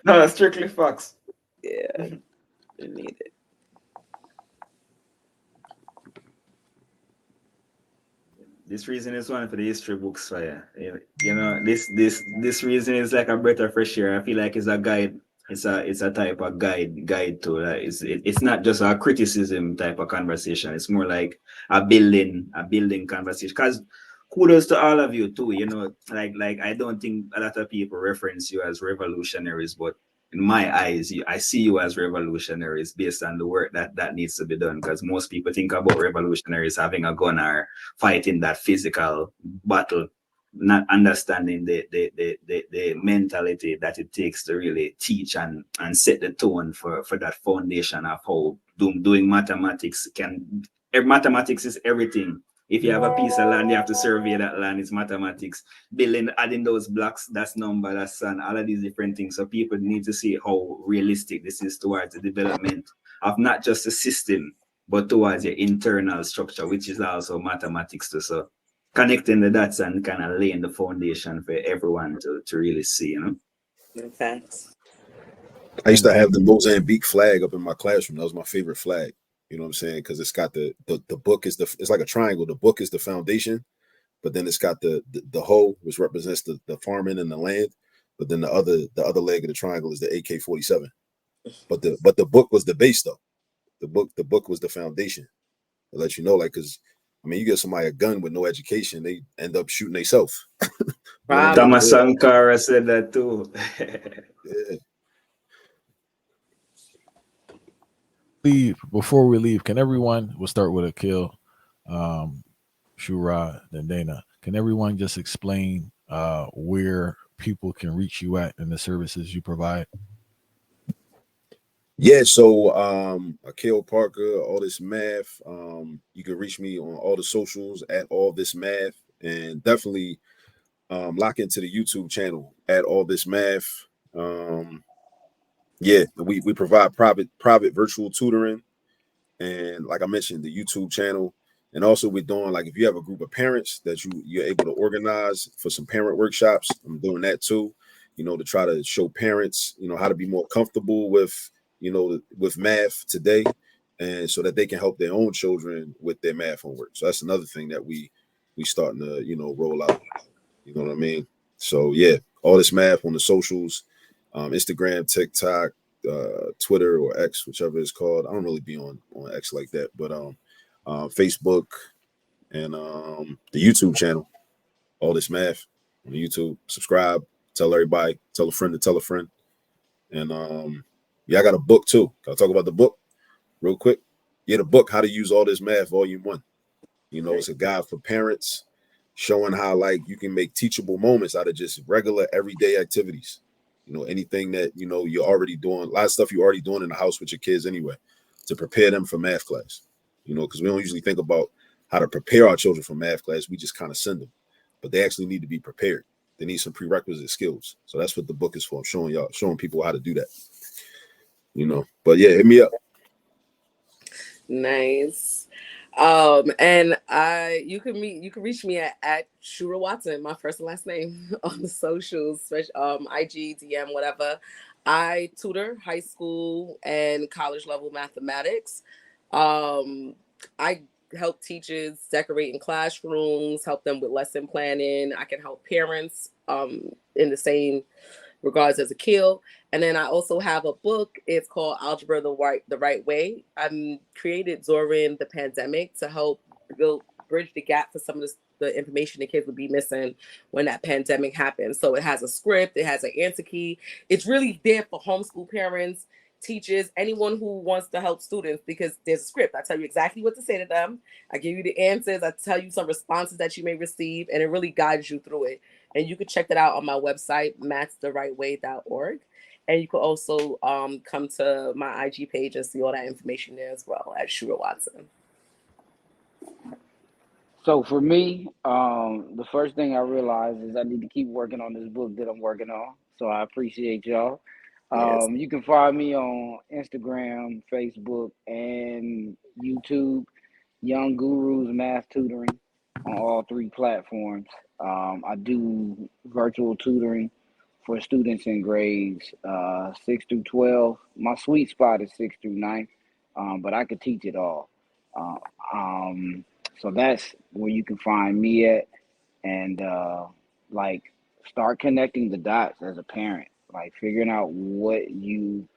No, strictly facts. Yeah, we need it. This reason is one for the history books for you. You know, this reason is like a breath of fresh air. I feel like it's a guide. It's a type of guide to it's not just a criticism type of conversation. It's more like a building conversation. Because kudos to all of you too. You know, like I don't think a lot of people reference you as revolutionaries, but in my eyes, I see you as revolutionaries based on the work that needs to be done. Because most people think about revolutionaries having a gun or fighting that physical battle, not understanding the mentality that it takes to really teach and set the tone for that foundation of how doing mathematics can. Mathematics is everything. If you have a piece of land, you have to survey that land. It's mathematics. Building, adding those blocks, that's number, that's sun, all of these different things. So people need to see how realistic this is towards the development of not just the system, but towards your internal structure, which is also mathematics too. So connecting the dots and kind of laying the foundation for everyone to really see, you know. Thanks. I used to have the Mozambique flag up in my classroom. That was my favorite flag. You know what I'm saying? Because it's got the book is it's like a triangle. The book is the foundation, but then it's got the hoe, which represents the farming and the land. But then the other leg of the triangle is the AK-47. But the book was the base though. The book was the foundation. It lets you know, like, because I mean, you get somebody a gun with no education, they end up shooting themselves. Thomas Sankara said that too. Yeah. Before we leave, can everyone, we'll start with Akil, Shura, then Dana. Can everyone just explain where people can reach you at and the services you provide? Yeah, so Akil Parker, all this math. You can reach me on all the socials at all this math, and definitely lock into the YouTube channel at all this math. Yeah, we provide private virtual tutoring, and like I mentioned, the YouTube channel, and also we're doing, like, if you have a group of parents that you're able to organize for some parent workshops, I'm doing that too. You know, to try to show parents, you know, how to be more comfortable with, you know, with math today, and so that they can help their own children with their math homework. So that's another thing that we starting to, you know, roll out. You know what I mean? So yeah, all this math on the socials, Instagram, TikTok, Twitter or X, whichever it's called. I don't really be on X like that, but Facebook and the YouTube channel, all this math on YouTube. Subscribe, tell everybody, tell a friend to tell a friend, and yeah, I got a book too. Can I talk about the book real quick? Yeah, the book, How to Use All This Math, Volume 1. You know, it's a guide for parents showing how, like, you can make teachable moments out of just regular everyday activities. You know, anything that, you know, you're already doing, a lot of stuff you're already doing in the house with your kids anyway, to prepare them for math class. You know, because we don't usually think about how to prepare our children for math class. We just kind of send them, but they actually need to be prepared. They need some prerequisite skills. So that's what the book is for. I'm showing people how to do that. You know, but yeah, hit me up. Nice. And you can reach me at Shura Watson, my first and last name, on the socials, IG, DM, whatever. I tutor high school and college level mathematics. I help teachers decorate in classrooms, help them with lesson planning. I can help parents in the same regards as Akil. And then I also have a book. It's called Algebra the Right Way. I created during the pandemic to help bridge the gap for some of the information the kids would be missing when that pandemic happened. So it has a script, it has an answer key. It's really there for homeschool parents teachers, anyone who wants to help students, because there's a script. I tell you exactly what to say to them. I give you the answers. I tell you some responses that you may receive, and it really guides you through it. And you can check that out on my website, mathstherightway.org. And you can also come to my IG page and see all that information there as well at Shura Watson. So for me, the first thing I realized is I need to keep working on this book that I'm working on. So I appreciate y'all. Yes. You can find me on Instagram, Facebook, and YouTube. Young Gurus Math Tutoring on all three platforms. I do virtual tutoring for students in grades 6 through 12. My sweet spot is 6 through 9, but I could teach it all. Uh, um, so that's where you can find me at, and like start connecting the dots as a parent, like figuring out what you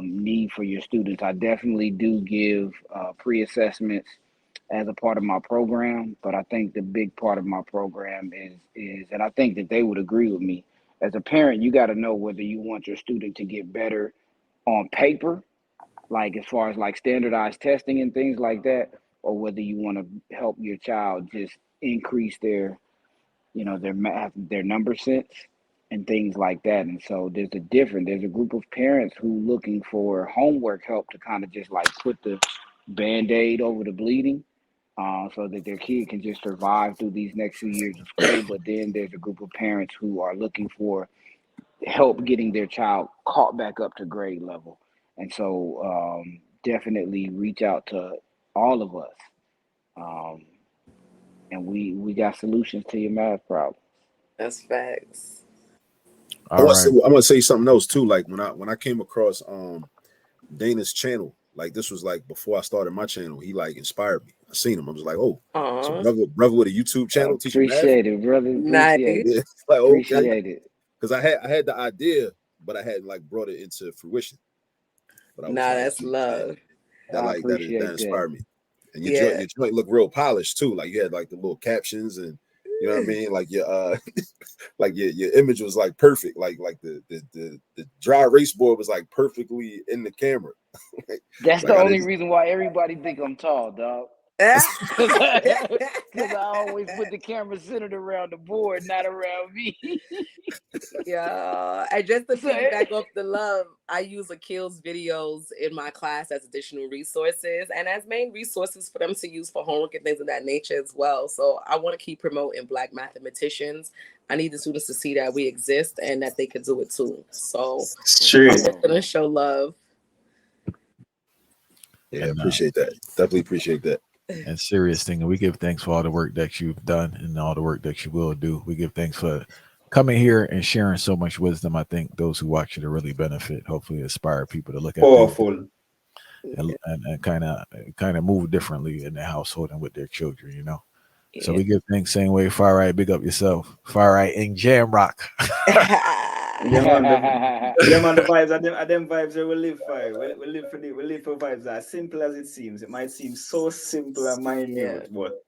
need for your students. I definitely do give pre-assessments as a part of my program, but I think the big part of my program is, and I think that they would agree with me. As a parent, you got to know whether you want your student to get better on paper, like as far as like standardized testing and things like that, or whether you want to help your child just increase their, their math, their number sense and things like that. And so there's a group of parents who looking for homework help to kind of just like put the Band-Aid over the bleeding, so that their kid can just survive through these next few years of school. But then there's a group of parents who are looking for help getting their child caught back up to grade level. And so definitely reach out to all of us. And we got solutions to your math problems. That's facts. I want to say something else too. Like when I came across Dana's channel, like this was like before I started my channel, he like inspired me. I seen him. I was like, oh, so brother with a YouTube channel teaching math. Appreciate it, brother. Nice. Appreciate it. Yeah, like, okay. Appreciate it. Because I had the idea, but I hadn't like brought it into fruition. But I was like, that's love. That inspired me. And your joint looked real polished too. Like you had like the little captions and you know what I mean? Like your like your image was like perfect. Like the dry erase board was like perfectly in the camera. That's the only reason why everybody think I'm tall, dog. Because I always put the camera centered around the board, not around me. Yeah, and just to piggyback off the love, I use Akil's videos in my class as additional resources and as main resources for them to use for homework and things of that nature as well. So I want to keep promoting Black mathematicians. I need the students to see that we exist and that they can do it too. So true. I'm just gonna show love. Yeah, I appreciate that. Definitely appreciate that. And serious thing, and we give thanks for all the work that you've done and all the work that you will do. We give thanks for coming here and sharing so much wisdom. I think those who watch it will really benefit. Hopefully, inspire people to look at powerful and kind of move differently in their household and with their children. Yeah. So we give thanks same way. Far Right, big up yourself. Far Right in Jam Rock. Yeah, man, the vibes are them vibes that we live for. We live for vibes that are simple as it seems. It might seem so simple and minute, but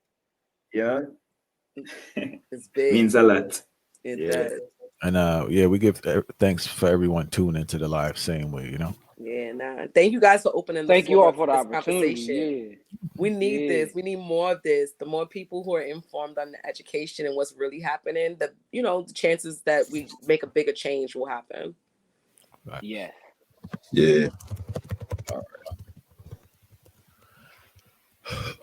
it's big. Means a lot. It does. And we give thanks for everyone tuning into the live same way, Yeah, thank you guys for opening the Thank you all for the opportunity. Yeah. We need this. We need more of this. The more people who are informed on the education and what's really happening, the chances that we make a bigger change will happen. Right. Yeah. Yeah. All right.